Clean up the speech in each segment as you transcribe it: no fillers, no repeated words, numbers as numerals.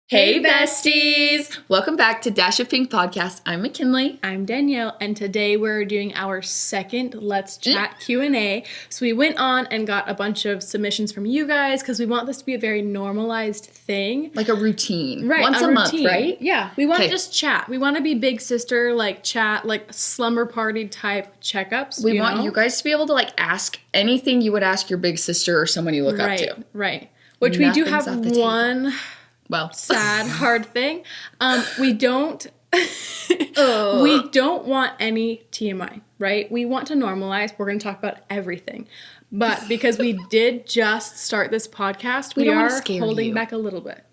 Hey besties! Welcome back to Dash of Pink Podcast. I'm McKinley. I'm Danielle, and today we're doing our second Let's Chat Q&A. So we went on and got a bunch of submissions from you guys because we want this to be a very normalized thing. Like a routine. Right, Once a month, right? Yeah, we want to just chat. We want to be big sister, like chat, like slumber party type checkups. We want you guys to be able to like ask anything you would ask your big sister or someone you look up to. Right. Which we do have one... Well, sad, hard thing. We don't we don't want any TMI, right? We want to normalize. We're going to talk about everything. But because we did just start this podcast, we are holding back a little bit.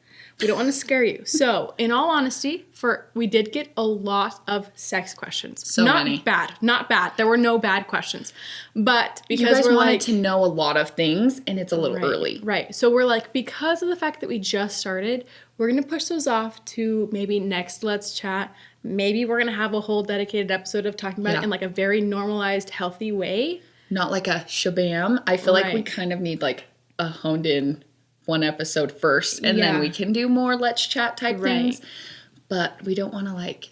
We don't want to scare you. So, in all honesty, we did get a lot of sex questions. So many. Not bad. There were no bad questions. But because you guys we're wanted to know a lot of things, and it's a little early. Right. So we're like, because of the fact that we just started, we're going to push those off to maybe next Let's Chat. Maybe we're going to have a whole dedicated episode of talking about it in like a very normalized, healthy way. Not like a shabam. I feel like we kind of need like a honed in one episode first, and then we can do more Let's Chat type things. But we don't want to like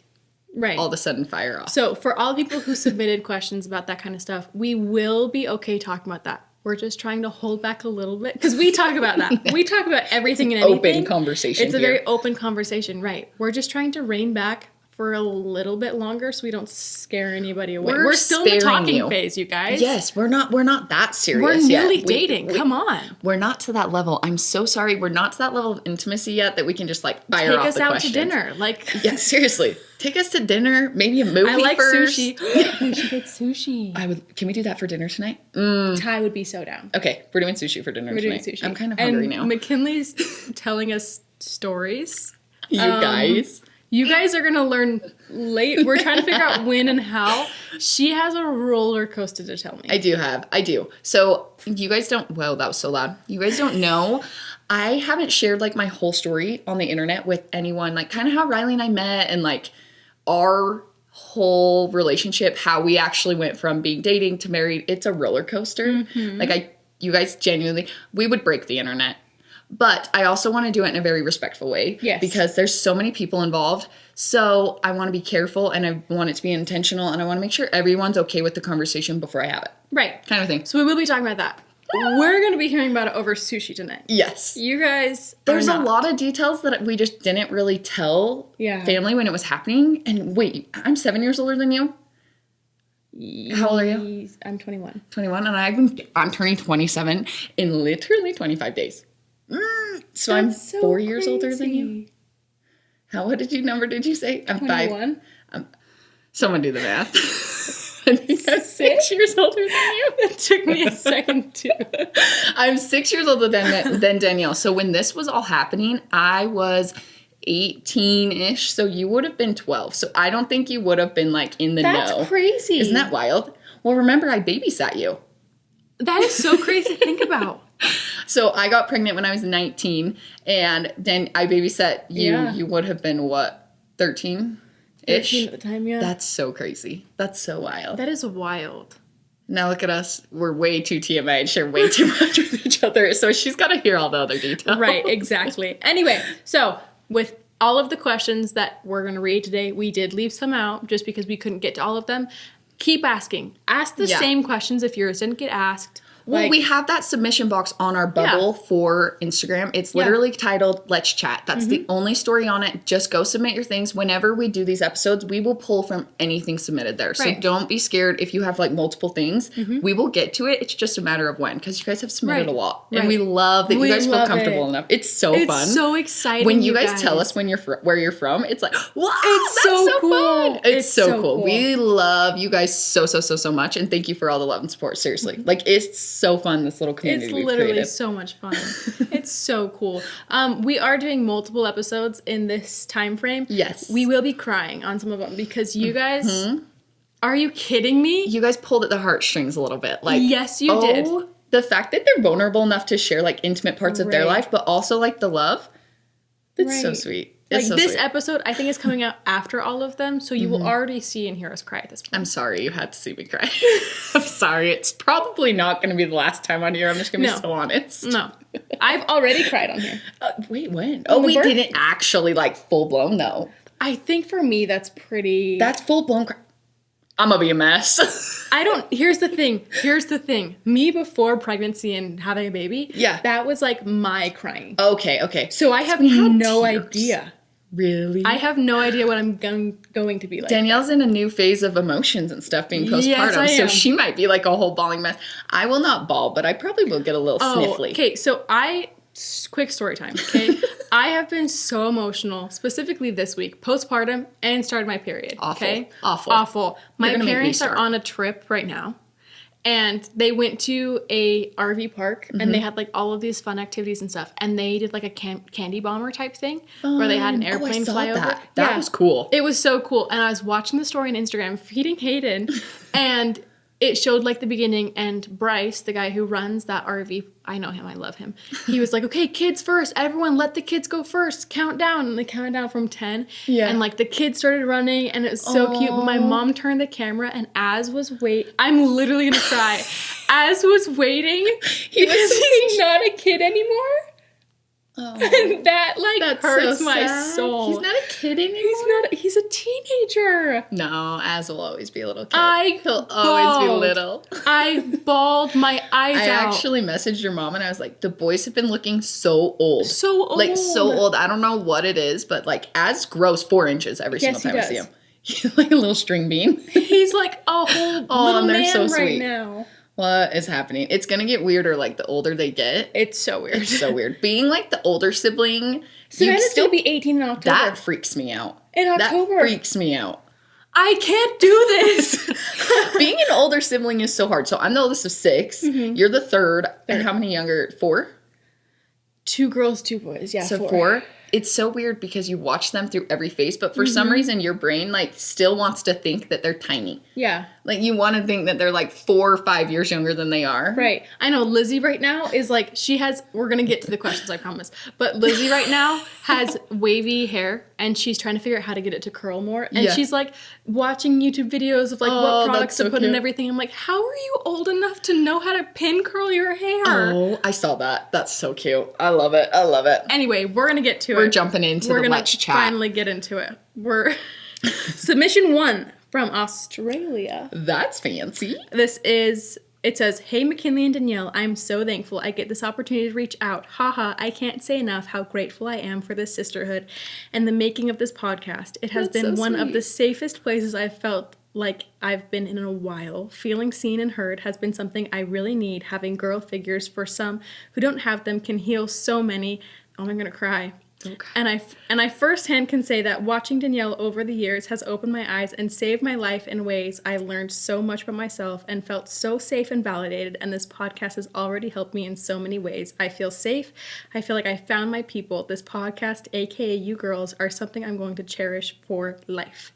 all of a sudden fire off. So for all people who submitted questions about that kind of stuff, we will be okay talking about that. We're just trying to hold back a little bit because we talk about that. We talk about everything and anything. Open conversation. It's a very open conversation, right? We're just trying to rein back for a little bit longer so we don't scare anybody away. We're still in the talking phase, you guys. Yes, we're not that serious We're yet. newly dating. Come on. We're not to that level. I'm so sorry. We're not to that level of intimacy yet that we can just like fire off the questions. Take us out to dinner. Like, yeah, seriously. Take us to dinner, maybe a movie I like first. Sushi. We should get sushi. Can we do that for dinner tonight? Ty would be so down. Okay, we're doing sushi for dinner tonight. We're doing sushi. I'm kind of hungry now. McKinley's telling us stories. You guys are going to learn late. We're trying to figure out when and how. She has a roller coaster to tell me. I do. So you guys don't, whoa, that was so loud. You guys don't know. I haven't shared like my whole story on the internet with anyone, like kind of how Riley and I met and like our whole relationship, how we actually went from being dating to married. It's a roller coaster. Mm-hmm. Like you guys genuinely, we would break the internet. But I also want to do it in a very respectful way. Yes. Because there's so many people involved. So I want to be careful and I want it to be intentional and I want to make sure everyone's okay with the conversation before I have it. Right. Kind of thing. So we will be talking about that. We're going to be hearing about it over sushi tonight. Yes. You guys There's a lot of details that we just didn't really tell family when it was happening. And wait, I'm 7 years older than you. How old are you? I'm 21. 21 and I'm turning 27 in literally 25 days. So I'm 4 years older than you. What did you say? I'm 21. 5. Someone do the math. I think I'm 6 years older than you. It took me a second too. I'm 6 years older than Danielle. So when this was all happening, I was 18-ish. So you would have been 12. So I don't think you would have been like in the know. That's crazy. Isn't that wild? Well, remember I babysat you. That is so crazy to think about. So I got pregnant when I was 19, and then I babysat you. Yeah. You would have been, what, 13-ish? 13 at the time, yeah. That's so crazy. That's so wild. That is wild. Now look at us. We're way too TMI and share way too much with each other, so she's got to hear all the other details. Right, exactly. Anyway, so with all of the questions that we're going to read today, we did leave some out just because we couldn't get to all of them. Keep asking. Ask the same questions if yours didn't get asked. Well, we have that submission box on our bubble for Instagram. It's literally titled Let's Chat. That's the only story on it. Just go submit your things. Whenever we do these episodes, we will pull from anything submitted there. So don't be scared if you have like multiple things. We will get to it. It's just a matter of when, because you guys have submitted a lot. And we love that you guys feel comfortable enough. It's so fun. It's so exciting. When you guys tell us where you're from, it's like, wow, that's so cool. Fun. It's so cool. We love you guys so much. And thank you for all the love and support. Seriously. Like, it's so fun, this little community we've created. It's literally so much fun. It's so cool. We are doing multiple episodes in this time frame. Yes. We will be crying on some of them because you guys, are you kidding me? You guys pulled at the heartstrings a little bit. Like, yes, you did. The fact that they're vulnerable enough to share like intimate parts of their life, but also like the love. That's so sweet. Like, so this sweet. episode, I think, is coming out after all of them, so you will already see and hear us cry at this point. I'm sorry you had to see me cry. I'm sorry. It's probably not going to be the last time on here. I'm just going to be so honest. No. I've already cried on here. Wait, when? Oh, we didn't actually, like, full-blown, though. I think for me, that's pretty... That's full-blown cry. I'm going to be a mess. Here's the thing. Me before pregnancy and having a baby, that was, like, my crying. Okay. So I have no idea. Really? I have no idea what I'm going to be like. Danielle's in a new phase of emotions and stuff being postpartum, Yes, I am. so she might be like a whole bawling mess. I will not bawl, but I probably will get a little sniffly. Okay, so quick story time, okay? I have been so emotional, specifically this week, postpartum, and started my period. Awful. Okay? Awful. My parents are on a trip right now, and they went to a RV park, and they had like all of these fun activities and stuff, and they did like a candy bomber type thing, where they had an airplane fly over. That was cool. It was so cool, and I was watching the story on Instagram, feeding Hayden, and it showed like the beginning, and Bryce, the guy who runs that RV, I know him, I love him. He was like, okay, kids first, everyone let the kids go first, count down. And they counted down from 10. Yeah. And like the kids started running, and it was so cute. But my mom turned the camera, and I'm literally gonna cry. As was waiting, he's not a kid anymore. Oh, that hurts my soul. He's not a kid anymore. He's a teenager. No, Az will always be a little kid. He'll always be little. I bawled my eyes out. I actually messaged your mom and I was like, the boys have been looking so old. So old. Like so old. I don't know what it is, but like Az grows 4 inches every single time I see him. He's like a little string bean. He's like a whole little man so right sweet. Now. What is happening? It's going to get weirder like the older they get. It's so weird. It's so weird. Being like the older sibling. Savannah's still be 18 in October. That freaks me out. In October. That freaks me out. I can't do this. Being an older sibling is so hard. So I'm the oldest of 6. Mm-hmm. You're the third. And how many younger? 4? 2 girls, 2 boys. Yeah, so 4. It's so weird because you watch them through every face, but for some reason your brain like still wants to think that they're tiny. Yeah. Like you want to think that they're like 4 or 5 years younger than they are. Right. I know Lizzie right now is like, we're going to get to the questions, I promise. But Lizzie right now has wavy hair and she's trying to figure out how to get it to curl more. And she's like watching YouTube videos of like what products to put in everything. I'm like, how are you old enough to know how to pin curl your hair? Oh, I saw that. That's so cute. I love it. Anyway, we're going to get to it. We're jumping into the Let's Chat. We're going to finally get into it. Submission 1 from Australia. That's fancy. It says, hey, McKinley and Danielle, I'm so thankful I get this opportunity to reach out. Haha, I can't say enough how grateful I am for this sisterhood and the making of this podcast. It has been one of the safest places I've felt like I've been in a while. Feeling seen and heard has been something I really need. Having girl figures for some who don't have them can heal so many. Oh, I'm going to cry. Okay. And I firsthand can say that watching Danielle over the years has opened my eyes and saved my life in ways I learned so much about myself and felt so safe and validated, and this podcast has already helped me in so many ways. I feel safe. I feel like I found my people. This podcast, aka you girls, are something I'm going to cherish for life.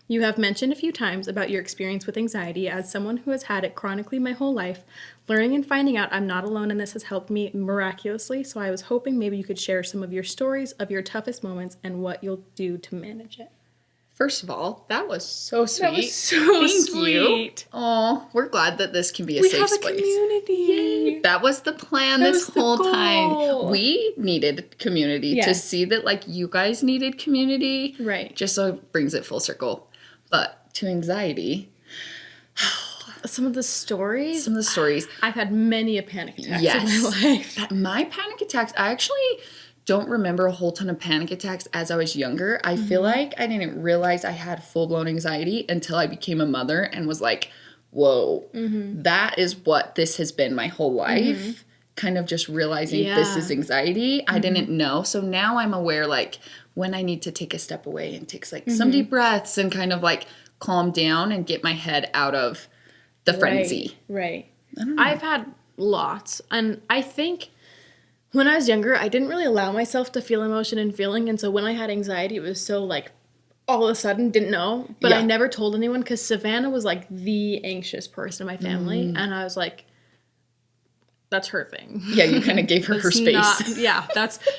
You have mentioned a few times about your experience with anxiety. As someone who has had it chronically my whole life, learning and finding out I'm not alone in this has helped me miraculously, so I was hoping maybe you could share some of your stories of your toughest moments and what you'll do to manage it. First of all, that was so sweet. That was so sweet. Oh, we're glad that this can be a safe space. We have a community. Yay. That was the plan this whole time. We needed community to see that like you guys needed community. Right. Just so it brings it full circle. But to anxiety. Some of the stories. I've had many a panic attacks in my life. My panic attacks, I actually don't remember a whole ton of panic attacks as I was younger. I feel like I didn't realize I had full-blown anxiety until I became a mother and was like, whoa, that is what this has been my whole life. Kind of just realizing this is anxiety. I didn't know. So now I'm aware, like, when I need to take a step away and take, like, some deep breaths and kind of, like, calm down and get my head out of the frenzy. Right. I've had lots. And I think when I was younger, I didn't really allow myself to feel emotion and feeling. And so when I had anxiety, it was so, like, all of a sudden, didn't know. But I never told anyone because Savannah was, like, the anxious person in my family. And I was like, that's her thing. Yeah, you kind of gave her her space.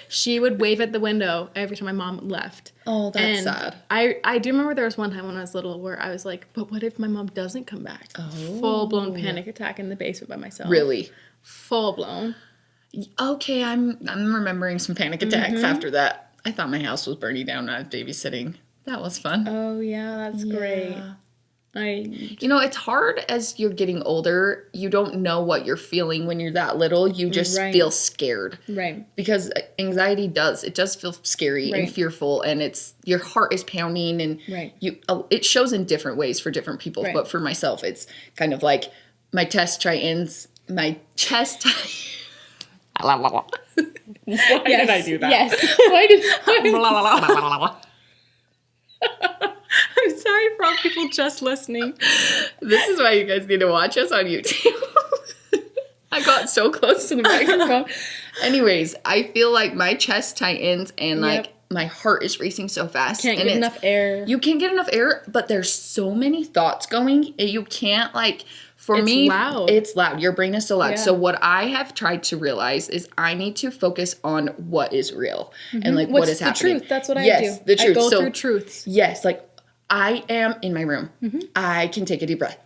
She would wave at the window every time my mom left. Oh, that's sad. I do remember there was one time when I was little where I was like, but what if my mom doesn't come back? Oh. Full-blown panic attack in the basement by myself. Really? Full-blown. Okay, I'm remembering some panic attacks after that. I thought my house was burning down when I was babysitting. That was fun. Oh, yeah, that's great. It's hard as you're getting older. You don't know what you're feeling when you're that little. You just feel scared. Right. Because anxiety it does feel scary and fearful, and your heart is pounding, and it shows in different ways for different people. Right. But for myself, it's kind of like my chest tightens. Why did I do that? Yes. Why did I'm sorry for all people just listening. This is why you guys need to watch us on YouTube. I got so close to the microphone. Anyways, I feel like my chest tightens and like my heart is racing so fast. Can't get enough air. You can't get enough air, but there's so many thoughts going. You can't For me, it's loud. Your brain is so loud. Yeah. So what I have tried to realize is I need to focus on what is real and what is happening. The truth. That's what I do. Yes, the truth. I go through truths. Yes, I am in my room. I can take a deep breath.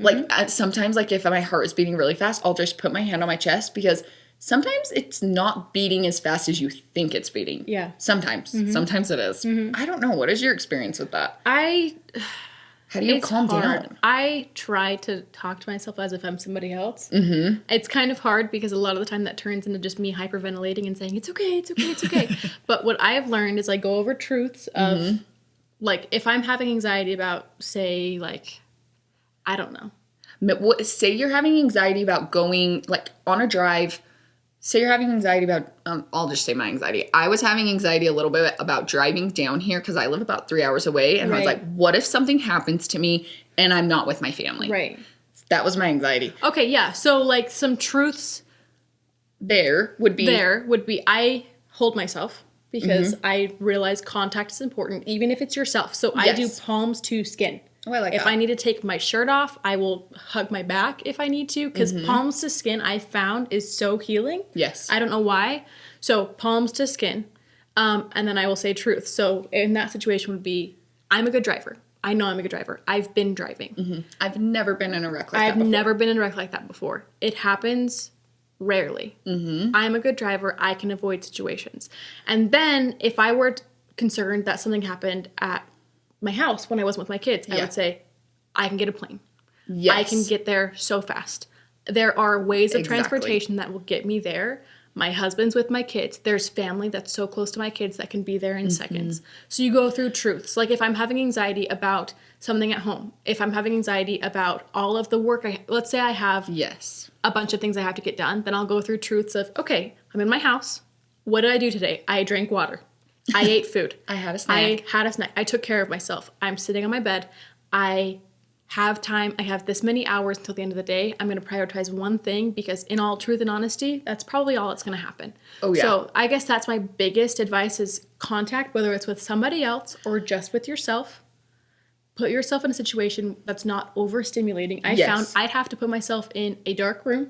Sometimes, if my heart is beating really fast, I'll just put my hand on my chest because sometimes it's not beating as fast as you think it's beating. Yeah. Sometimes. Sometimes it is. I don't know. What is your experience with that? How do you calm down? I try to talk to myself as if I'm somebody else. It's kind of hard because a lot of the time that turns into just me hyperventilating and saying, it's okay, it's okay, it's okay. But what I have learned is I go over truths of, if I'm having anxiety about, say, I don't know. Say you're having anxiety about going, on a drive. Say you're having anxiety about, I'll just say my anxiety. I was having anxiety a little bit about driving down here because I live about 3 hours away. And I was like, what if something happens to me and I'm not with my family? Right. That was my anxiety. Okay, yeah. So, some truths there would be I hold myself because I realize contact is important, even if it's yourself. So I do palms to skin. Oh, I like if that. I need to take my shirt off, I will hug my back if I need to, because palms to skin I found is so healing. Yes. I don't know why. So palms to skin, and then I will say truth. So in that situation would be, I'm a good driver. I know I'm a good driver. I've been driving. I've never been in a wreck like that before. I've never been in a wreck like that before. It happens rarely. I'm a good driver. I can avoid situations. And then if I were concerned that something happened at my house when I wasn't with my kids, I would say, I can get a plane. Yes. I can get there so fast. There are ways of transportation that will get me there. My husband's with my kids. There's family that's so close to my kids that can be there in seconds. So you go through truths. If I'm having anxiety about something at home, if I'm having anxiety about all of the work, let's say I have a bunch of things I have to get done, then I'll go through truths of, okay, I'm in my house. What did I do today? I drank water. I ate food. I had a snack. I took care of myself. I'm sitting on my bed. I have time. I have this many hours until the end of the day. I'm going to prioritize one thing because in all truth and honesty, that's probably all that's going to happen. Oh, yeah. So I guess that's my biggest advice is contact, whether it's with somebody else or just with yourself. Put yourself in a situation that's not overstimulating. I found I'd have to put myself in a dark room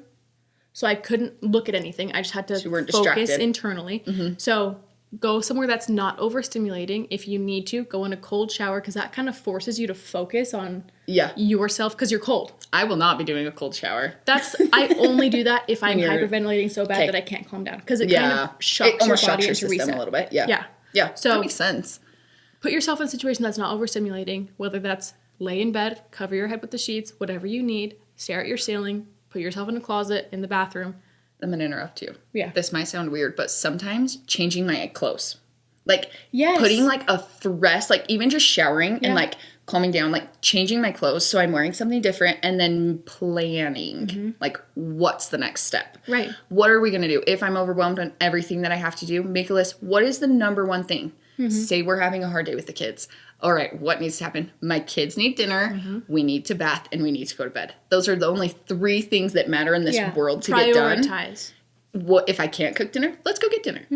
so I couldn't look at anything. I just had to focus internally. So go somewhere that's not overstimulating. If you need to, go in a cold shower because that kind of forces you to focus on yourself because you're cold. I will not be doing a cold shower. I only do that if I'm hyperventilating so bad that I can't calm down because it kind of shocks your body into reset a little bit. Yeah. So that makes sense. Put yourself in a situation that's not overstimulating, whether that's lay in bed, cover your head with the sheets, whatever you need, stare at your ceiling, put yourself in a closet, in the bathroom. I'm going to interrupt you. Yeah. This might sound weird, but sometimes changing my clothes. Putting a dress, even just showering and calming down, changing my clothes so I'm wearing something different and then planning, what's the next step? Right. What are we going to do? If I'm overwhelmed on everything that I have to do, make a list. What is the number one thing? Say we're having a hard day with the kids. All right, what needs to happen? My kids need dinner, we need to bath, and we need to go to bed. Those are the only 3 things that matter in this world to get done. Prioritize. What if I can't cook dinner? Let's go get dinner.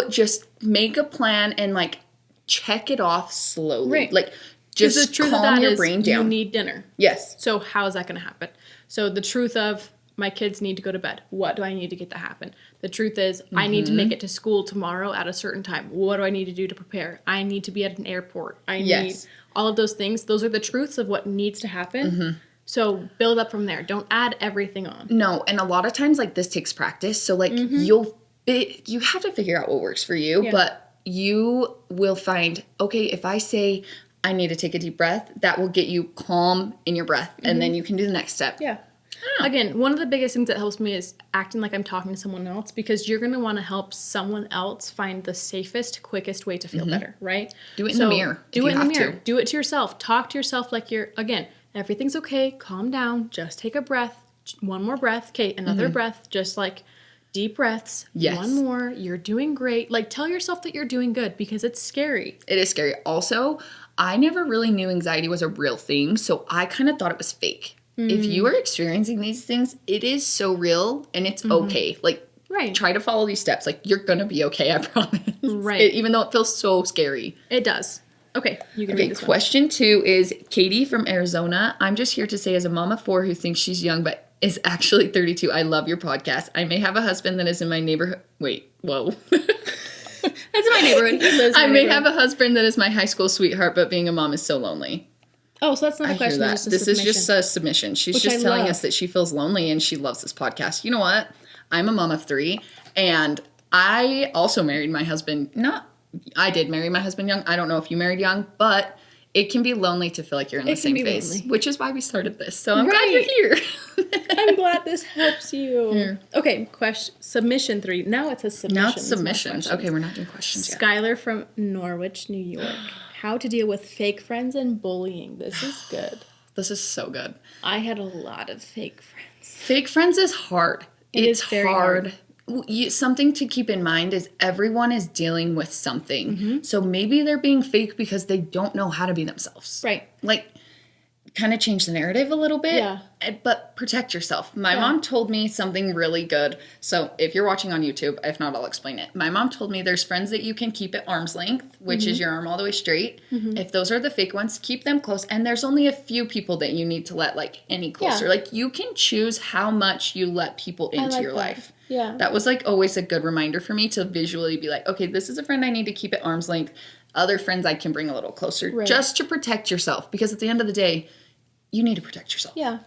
Just make a plan and check it off slowly. Right. Just calm your brain down. You need dinner. Yes. So how is that going to happen? So the truth of my kids need to go to bed. What do I need to get that happen? The truth is, I need to make it to school tomorrow at a certain time. What do I need to do to prepare? I need to be at an airport. I need all of those things. Those are the truths of what needs to happen. So build up from there. Don't add everything on. No, and a lot of times, like, this takes practice. So, like, you have to figure out what works for you, but you will find, okay, if I say I need to take a deep breath, that will get you calm in your breath, and then you can do the next step. Yeah. Again, one of the biggest things that helps me is acting like I'm talking to someone else, because you're going to want to help someone else find the safest, quickest way to feel better, right? Do it in the mirror. Do it in the mirror. Do it to yourself. Talk to yourself like you're, again, everything's okay. Calm down. Just take a breath. One more breath. Okay, another breath. Just like deep breaths. Yes. One more. You're doing great. Like, tell yourself that you're doing good, because it's scary. It is scary. Also, I never really knew anxiety was a real thing, so I kind of thought it was fake. If you are experiencing these things, it is so real, and it's okay. Like, try to follow these steps. Like, you're going to be okay, I promise. Right. Even though it feels so scary. It does. Okay, you can read this one. Question 2 is Katie from Arizona. I'm just here to say, as a mom of 4 who thinks she's young but is actually 32, I love your podcast. I may have a husband that is in my neighborhood. Wait, whoa. That's in my neighborhood. He lives in I my may neighborhood. have a husband that is my high school sweetheart, but being a mom is so lonely. Oh, so that's not a question. That. Just a This submission. is just a submission. She's Which just I telling love. us that she feels lonely and she loves this podcast. You know what? I'm a mom of 3, and I also married my husband. I did marry my husband young. I don't know if you married young, but it can be lonely to feel like you're in the same phase, lonely. which is why we started this. So I'm glad you're here. I'm glad this helps you. Here. Okay, submission 3. Now it says submissions. Now it's submissions. Okay, we're not doing questions yet. Skylar from Norwich, New York. How to deal with fake friends and bullying. This is good. This is so good. I had a lot of fake friends. Fake friends is hard. It's very hard. Something to keep in mind is everyone is dealing with something. So maybe they're being fake because they don't know how to be themselves. Right. Like, kind of change the narrative a little bit. Yeah. But protect yourself. My mom told me something really good. So if you're watching on YouTube, if not, I'll explain it. My mom told me there's friends that you can keep at arm's length, which is your arm all the way straight. If those are the fake ones, keep them close. And there's only a few people that you need to let, like, any closer. Yeah. Like, you can choose how much you let people into your life. Yeah. That was, like, always a good reminder for me to visually be like, okay, this is a friend I need to keep at arm's length. Other friends I can bring a little closer just to protect yourself. Because at the end of the day, you need to protect yourself. Yeah.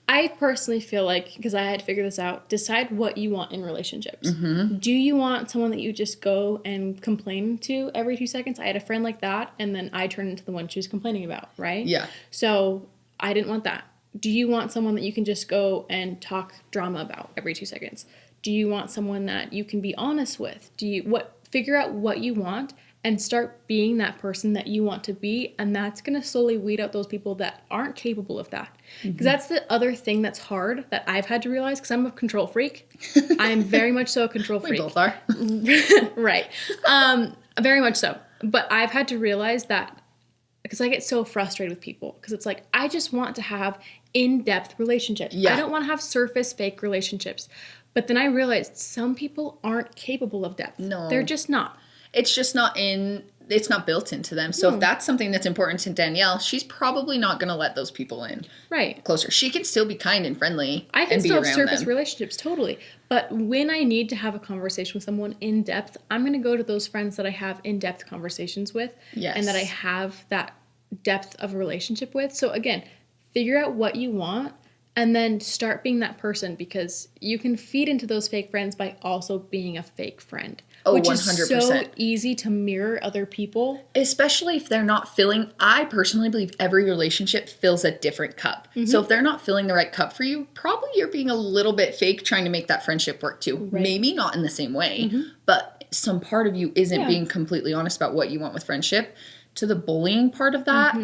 I personally feel like, because I had to figure this out, decide what you want in relationships. Do you want someone that you just go and complain to every 2 seconds? I had a friend like that, and then I turned into the one she was complaining about, right? Yeah. So I didn't want that. Do you want someone that you can just go and talk drama about every 2 seconds? Do you want someone that you can be honest with? Figure out what you want and start being that person that you want to be, and that's going to slowly weed out those people that aren't capable of that. Because that's the other thing that's hard that I've had to realize, because I'm a control freak. I'm very much so a control freak. We both are. Right. Very much so. But I've had to realize that, because I get so frustrated with people, because it's like, I just want to have in-depth relationships. Yeah. I don't want to have surface fake relationships. But then I realized some people aren't capable of depth. No. They're just not. It's just it's not built into them. So if that's something that's important to Danielle, she's probably not going to let those people in. Right. Closer. She can still be kind and friendly. I can and still be have around surface them. relationships, totally. But when I need to have a conversation with someone in depth, I'm going to go to those friends that I have in-depth conversations with. Yes. And that I have that depth of a relationship with. So again, figure out what you want and then start being that person, because you can feed into those fake friends by also being a fake friend. Oh, which 100%. is so easy to mirror other people. Especially if they're not filling, I personally believe every relationship fills a different cup. So if they're not filling the right cup for you, probably you're being a little bit fake trying to make that friendship work too. Right. Maybe not in the same way, but some part of you isn't being completely honest about what you want with friendship. To the bullying part of that,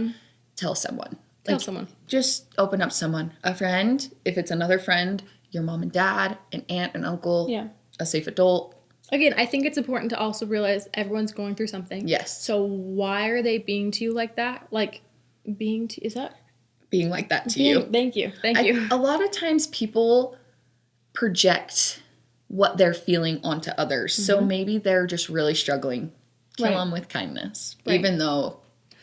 tell someone. Tell someone. Just open up to someone. A friend, if it's another friend, your mom and dad, an aunt, an uncle, a safe adult. Again, I think it's important to also realize everyone's going through something. Yes. So why are they being to you like that? Like, is that? Being like that to you. Thank you. Thank you. A lot of times people project what they're feeling onto others. So maybe they're just really struggling. Kill them with kindness. Even though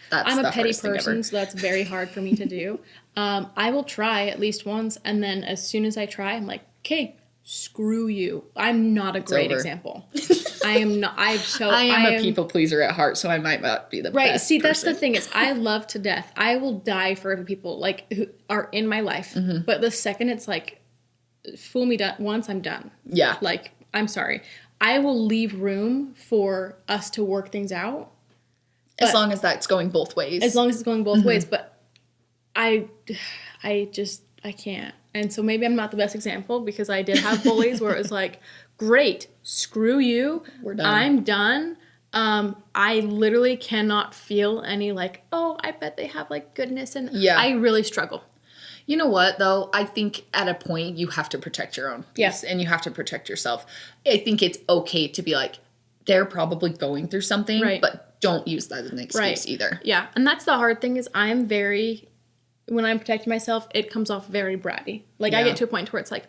that's I'm the a petty hardest thing ever. person, so that's very hard for me to do. I will try at least once, and then as soon as I try, I'm like, okay, screw you. I'm not a great over. example. I am not. I am a people pleaser at heart, so I might not be the best See, that's person. the thing is, I love to death. I will die for other people like who are in my life. Mm-hmm. But the second it's like, fool me once, I'm done. Yeah. Like, I'm sorry. I will leave room for us to work things out. As long as that's going both ways. As long as it's going both ways. But I can't. And so maybe I'm not the best example because I did have bullies where it was like, great, screw you. We're done. I'm done. I literally cannot feel any like, oh, I bet they have like goodness. And I really struggle. You know what, though? I think at a point you have to protect your own peace and you have to protect yourself. I think it's okay to be like, they're probably going through something, but don't use that as an excuse either. Yeah, and that's the hard thing is when I'm protecting myself, it comes off very bratty. Like, I get to a point where it's like,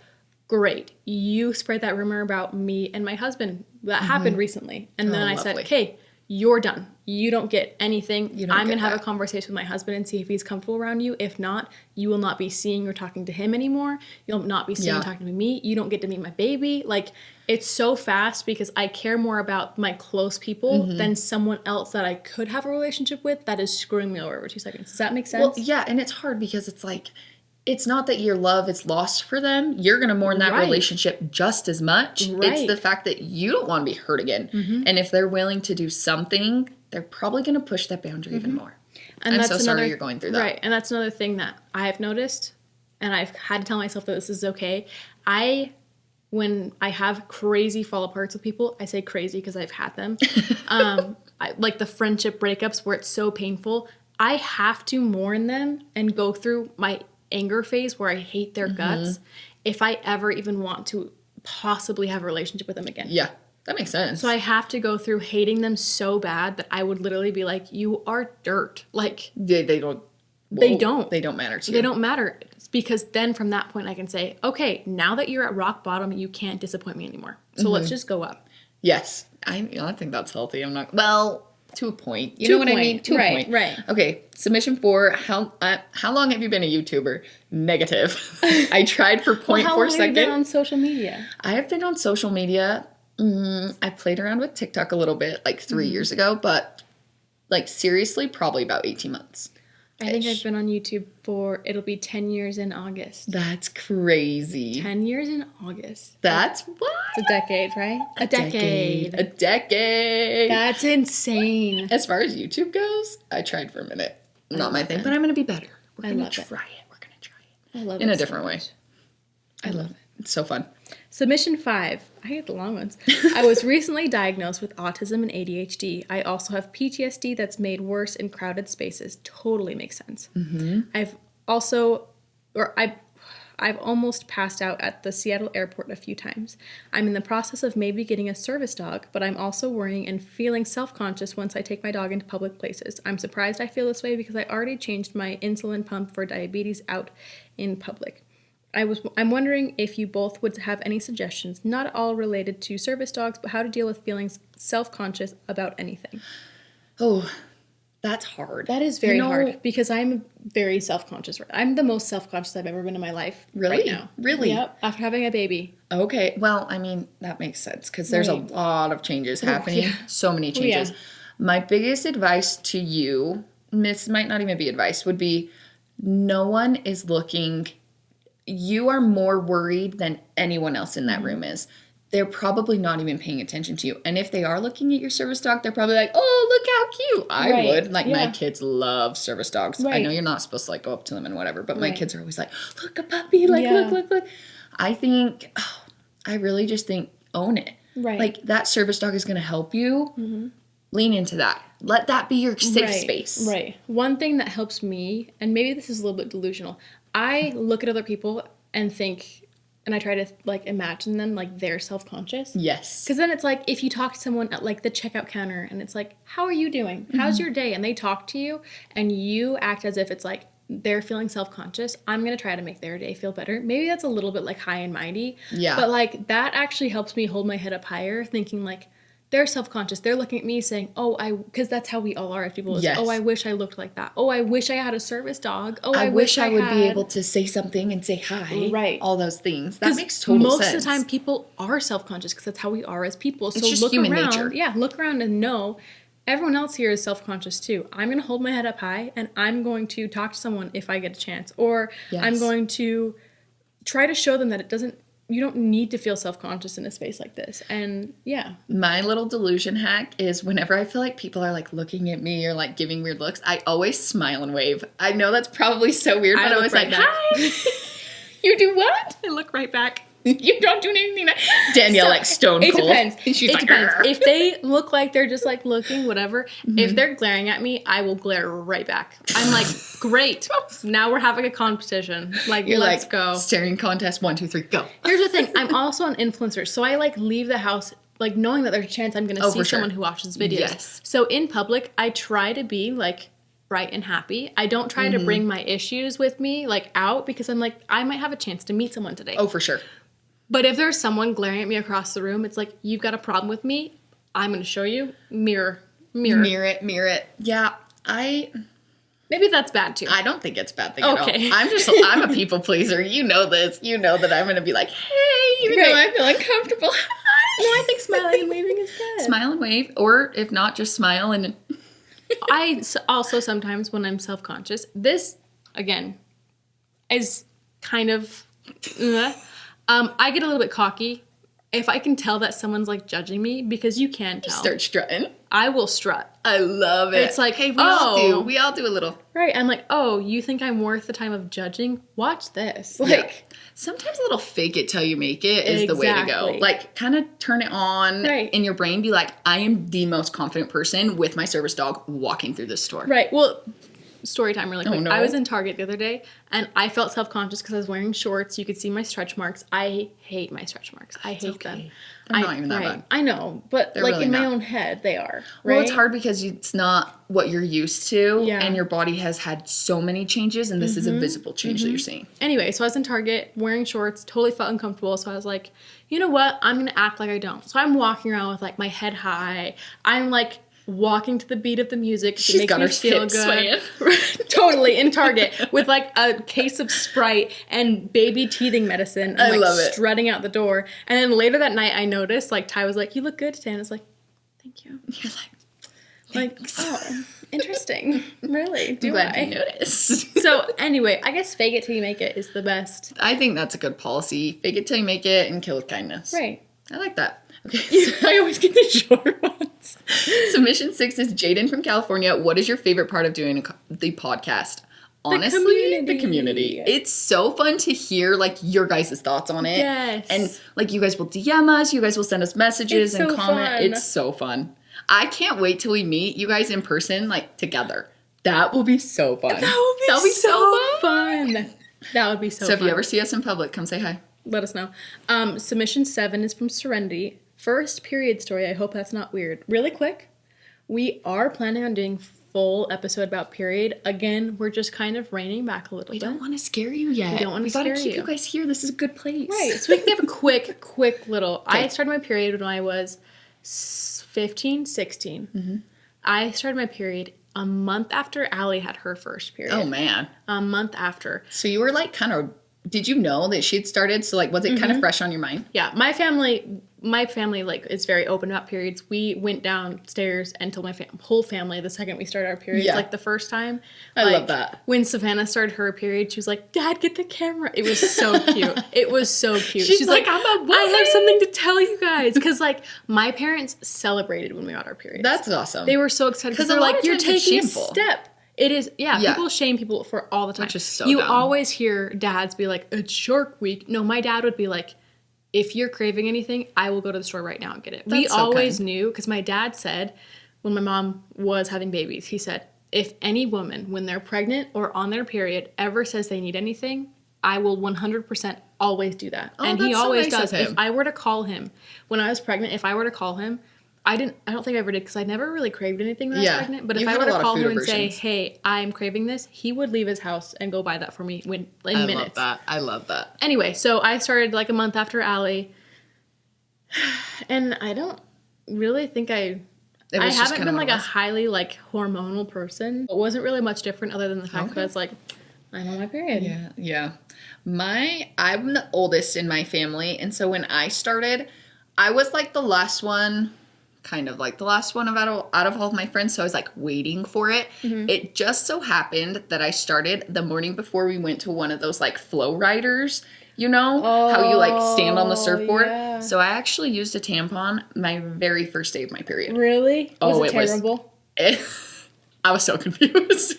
great, you spread that rumor about me and my husband that happened recently. And then I said, okay, you're done. You don't get anything. I'm going to have a conversation with my husband and see if he's comfortable around you. If not, you will not be seeing or talking to him anymore. You'll not be seeing or talking to me. You don't get to meet my baby. Like, it's so fast because I care more about my close people than someone else that I could have a relationship with that is screwing me over 2 seconds. Does that make sense? Well, yeah, and it's hard because it's like, it's not that your love is lost for them. You're going to mourn that relationship just as much. It's the fact that you don't want to be hurt again. And if they're willing to do something, they're probably going to push that boundary even more. And I'm so sorry you're going through that. Right, and that's another thing that I have noticed, and I've had to tell myself that this is okay. When I have crazy fall aparts with people, I say crazy because I've had them. Like the friendship breakups where it's so painful, I have to mourn them and go through my anger phase where I hate their guts if I ever even want to possibly have a relationship with them again. Yeah, that makes sense. So I have to go through hating them so bad that I would literally be like, you are dirt. Like, they don't matter to you. They don't matter. It's because then from that point I can say, okay, now that you're at rock bottom, you can't disappoint me anymore. So let's just go up. Yes. I think that's healthy. I'm not, well, to a point. You know what I mean? To a point. Right. Okay. Submission 4. How long have you been a YouTuber? Negative. I tried for 0.4 seconds. How long have you been on social media? I have been on social media. I played around with TikTok a little bit like 3 years ago, but like seriously, probably about 18 months. I think I've been on YouTube it'll be 10 years in August. That's crazy. 10 years in August. That's what? It's a decade, right? A decade. A decade. That's insane. As far as YouTube goes, I tried for a minute. Not my thing, but I'm going to be better. We're going to try it. We're going to try it. I love it. In a different way. I love it. It's so fun. Submission 5. I hate the long ones. I was recently diagnosed with autism and ADHD. I also have PTSD that's made worse in crowded spaces. Totally makes sense. I've almost passed out at the Seattle airport a few times. I'm in the process of maybe getting a service dog, but I'm also worrying and feeling self-conscious once I take my dog into public places. I'm surprised I feel this way because I already changed my insulin pump for diabetes out in public. I'm wondering if you both would have any suggestions, not all related to service dogs, but how to deal with feeling self-conscious about anything. Oh, that's hard. That is very hard because I'm very self-conscious. I'm the most self-conscious I've ever been in my life right now. Really? Yep, after having a baby. Okay. Well, I mean, that makes sense because there's a lot of changes happening. Yeah. So many changes. My biggest advice to you, this might not even be advice, would be no one is looking. You are more worried than anyone else in that room is. They're probably not even paying attention to you. And if they are looking at your service dog, they're probably like, oh, look how cute. I would. Like, my kids love service dogs. I know you're not supposed to, like, go up to them and whatever, but my kids are always like, look, a puppy. Like, look. I think, I really just think, own it. Right. Like, that service dog is going to help you. Lean into that. Let that be your safe space. Right. One thing that helps me, and maybe this is a little bit delusional, I look at other people and think, and I try to, like, imagine them, like, they're self-conscious. Yes. Because then it's like, if you talk to someone at, like, the checkout counter, and it's like, how are you doing? How's your day? And they talk to you, and you act as if it's, like, they're feeling self-conscious. I'm going to try to make their day feel better. Maybe that's a little bit, like, high and mighty. Yeah. But, like, that actually helps me hold my head up higher, thinking, like, they're self-conscious. They're looking at me saying, because that's how we all are as people. Yes. Oh, I wish I looked like that. Oh, I wish I had a service dog. Oh, I wish I would be able to say something and say hi. Right. All those things. That makes total most sense. of the time people are self-conscious because that's how we are as people. So It's just look human around. nature. Yeah, look around and know everyone else here is self-conscious too. I'm going to hold my head up high and I'm going to talk to someone if I get a chance. Or I'm going to try to show them that you don't need to feel self-conscious in a space like this. And yeah. My little delusion hack is whenever I feel like people are like looking at me or like giving weird looks, I always smile and wave. I know that's probably so weird, but I was like, hi. You do what? I look right back. You don't do anything. Danielle, like stone cold. It depends. She's It depends. If they look like they're just like looking, whatever, if they're glaring at me, I will glare right back. I'm like, great. Now we're having a competition. Like, let's go. Staring contest, 1, 2, 3, go. Here's the thing. I'm also an influencer. So I like leave the house like knowing that there's a chance I'm going to see someone who watches videos. Yes. So in public, I try to be like bright and happy. I don't try to bring my issues with me like out because I'm like, I might have a chance to meet someone today. Oh, for sure. But if there's someone glaring at me across the room, it's like, you've got a problem with me. I'm going to show you. Mirror. Mirror it. Yeah, Maybe that's bad too. I don't think it's a bad thing at all. I'm a people pleaser. You know this. You know that I'm going to be like, hey, even though I feel uncomfortable. No, I think smiling and waving is good. Smile and wave. Or if not, just smile and... I also sometimes when I'm self-conscious, this, again, is kind of... I get a little bit cocky if I can tell that someone's like judging me because you can tell. Start strutting. I will strut. I love it. It's like, hey, we all do. We all do a little. Right. I'm like, oh, you think I'm worth the time of judging? Watch this. Like, sometimes a little fake it till you make it is the way to go. Like, kind of turn it on in your brain. Be like, I am the most confident person with my service dog walking through this store. Right. Well, story time really quick. Oh, no. I was in Target the other day and I felt self-conscious because I was wearing shorts. You could see my stretch marks. I hate my stretch marks. I hate them. They're not even that bad. I know, but they're like really in my own head, they are. Right? Well, it's hard because it's not what you're used to, and your body has had so many changes, and this is a visible change that you're seeing. Anyway, so I was in Target wearing shorts, totally felt uncomfortable. So I was like, you know what? I'm gonna act like I don't. So I'm walking around with like my head high. I'm like walking to the beat of the music. She's got her feel hips good. swaying. Totally in Target with like a case of Sprite and baby teething medicine. And, I like, love it. Strutting out the door. And then later that night, I noticed like Ty was like, "You look good today." And I was like, "Thank you." You're like, oh, interesting. Really? Do glad I? you noticed. So anyway, I guess fake it till you make it is the best. I think that's a good policy. Fake it till you make it and kill with kindness. Right. I like that. Okay. So I always get the short ones. Submission 6 is Jaden from California. What is your favorite part of doing the podcast? Honestly, the community. It's so fun to hear like your guys' thoughts on it. Yes. And like you guys will DM us, you guys will send us messages and comment. Fun. It's so fun. I can't wait till we meet you guys in person, like together. That will be so fun. That'll be so fun. That would be so fun. So if you ever see us in public, come say hi. Let us know. Submission 7 is from Serenity. First period story. I hope that's not weird. Really quick. We are planning on doing full episode about period. Again, we're just kind of reining back a little bit. We don't want to scare you yet. We don't want to scare you. We gotta keep you guys here. This is a good place. Right. So we can give a quick little. Okay. I started my period when I was 15, 16. Mm-hmm. I started my period a month after Allie had her first period. Oh, man. A month after. So you were like kind of... Did you know that she'd started? So like, was it kind of fresh on your mind? Yeah, my family like is very open about periods. We went downstairs and told my whole family the second we started our periods. Like the first time, I love that. When Savannah started her period, she was like, "Dad, get the camera." It was so cute. It was so cute. She's like, "I'm a woman. I have something to tell you guys," because like my parents celebrated when we got our periods. That's awesome. They were so excited because they're like, "You're taking a step." It is, yeah, people shame people for all the time. Which is so You dumb. always hear dads be like, "It's Shark Week." No, my dad would be like, "If you're craving anything, I will go to the store right now and get it." We always knew, because my dad said, when my mom was having babies, he said, if any woman, when they're pregnant or on their period, ever says they need anything, I will 100% always do that. And he always does. If I were to call him, when I was pregnant, if I were to call him, I don't think I ever did because I never really craved anything when I was pregnant. But if I were to call him and say, "Hey, I'm craving this," he would leave his house and go buy that for me in minutes. I love that. Anyway, so I started like a month after Allie. And I don't really think I haven't been like a highly like hormonal person. It wasn't really much different other than the fact that it's like I'm on my period. Yeah, yeah. I'm the oldest in my family, and so when I started, I was like the last one, kind of like the last one out of all of my friends, so I was like waiting for it. Mm-hmm. It just so happened that I started the morning before we went to one of those like flow riders, you know, how you like stand on the surfboard. Yeah. So I actually used a tampon my very first day of my period. Really? Was it terrible? I was so confused.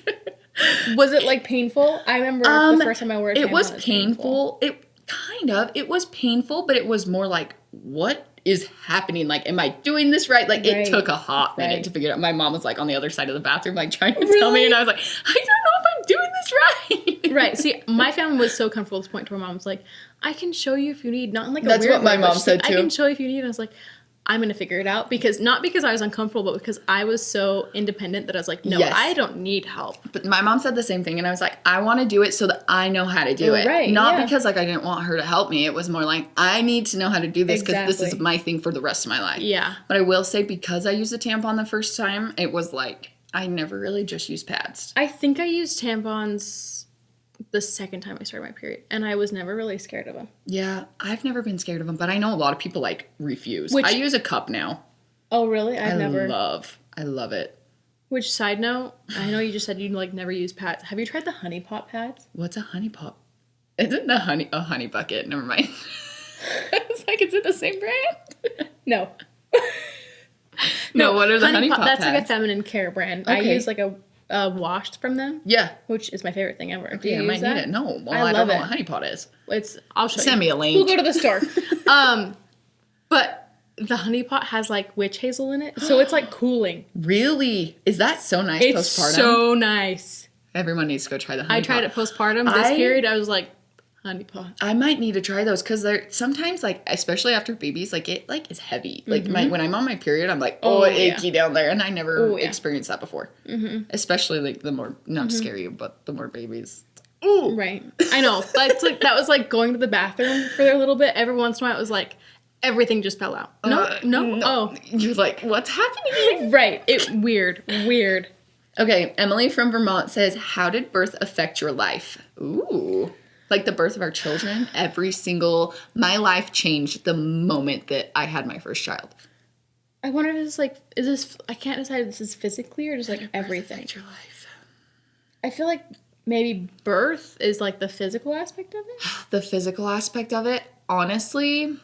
Was it like painful? I remember the first time I wore a tampon. It was painful. It was painful, but it was more like, what is happening? Like, am I doing this right? Like, it took a hot minute to figure it out. My mom was like on the other side of the bathroom, like trying to tell me, and I was like, I don't know if I'm doing this right. Right. See, my family was so comfortable at this point to where mom was like, I can show you if you need. Not in like a That's weird what my way, mom said like, too. I can show you if you need. And I was like, I'm going to figure it out not because I was uncomfortable, but because I was so independent that I was like, no, I don't need help. But my mom said the same thing, and I was like, I want to do it so that I know how to do it. Right, Not because like I didn't want her to help me. It was more like, I need to know how to do this because this is my thing for the rest of my life. Yeah. But I will say, because I used a tampon the first time, it was like, I never really just used pads. I think I used tampons the second time I started my period, and I was never really scared of them. Yeah, I've never been scared of them, but I know a lot of people like refuse. I use a cup now. Oh, really? I love it. Which, side note, I know you just said you like never use pads. Have you tried the honey pot pads? What's a honey pot? Isn't the honey bucket? Never mind. It's like, is it the same brand? No. No, what are the honey pot That's pads? like a feminine care brand. Okay. I use like a washed from them. Yeah. Which is my favorite thing ever. Okay, I might need it. No. Well, I don't know what honey pot is. I'll show you. Send me a link. We'll go to the store. But the honey pot has like witch hazel in it. So it's like cooling. Really? Is that so nice postpartum? It's so nice. Everyone needs to go try the honey pot. I tried it postpartum. This period, I was like, honey pot. I might need to try those because they're sometimes like, especially after babies, like it like is heavy. Like when I'm on my period, I'm like, icky down there, and I never experienced that before. Mm-hmm. Especially like the more not to scare you, but the more babies. Ooh. Right. I know. But like that was like going to the bathroom for a little bit. Every once in a while, it was like everything just fell out. No. Oh, you're like, what's happening? Right. Weird. Okay, Emily from Vermont says, how did birth affect your life? Ooh. Like the birth of our children, my life changed the moment that I had my first child. I wonder if it's like, I can't decide if this is physically or just like everything. Your life. I feel like maybe birth is like the physical aspect of it. The physical aspect of it, honestly,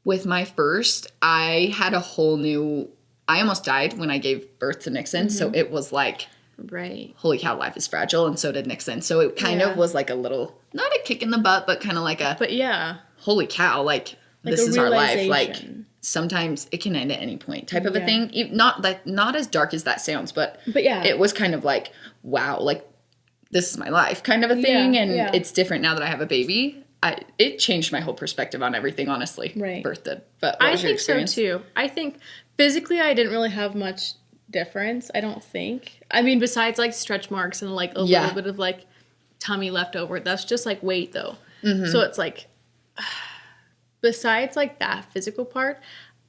with my first, I had a whole new, I almost died when I gave birth to Nixon. Mm-hmm. So it was like, right. Holy cow, life is fragile, and so did Nixon. So it kind of was like a little, not a kick in the butt, but kind of like but yeah. Holy cow, like this is our life. Like sometimes it can end at any point type of a thing. Not as dark as that sounds, but yeah. It was kind of like, wow, like this is my life kind of a thing. And it's different now that I have a baby. It changed my whole perspective on everything, honestly. Right. Birth did. But what was your experience? I think so too. I think physically I didn't really have much difference, I don't think. I mean, besides like stretch marks and like a little bit of like tummy left over, that's just like weight though. Mm-hmm. So it's like, besides like that physical part,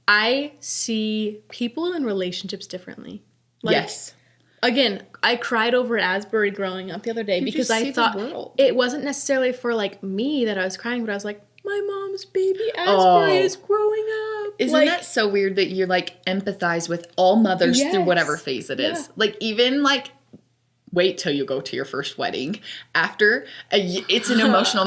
I see people in relationships differently. Like, yes. Again, I cried over Asbury growing up the other day because I thought it wasn't necessarily for like me that I was crying, but I was like, my mom's baby Asbury is growing up. Isn't that so weird that you're like empathize with all mothers through whatever phase it is? Like even like wait till you go to your first wedding. After it's an emotional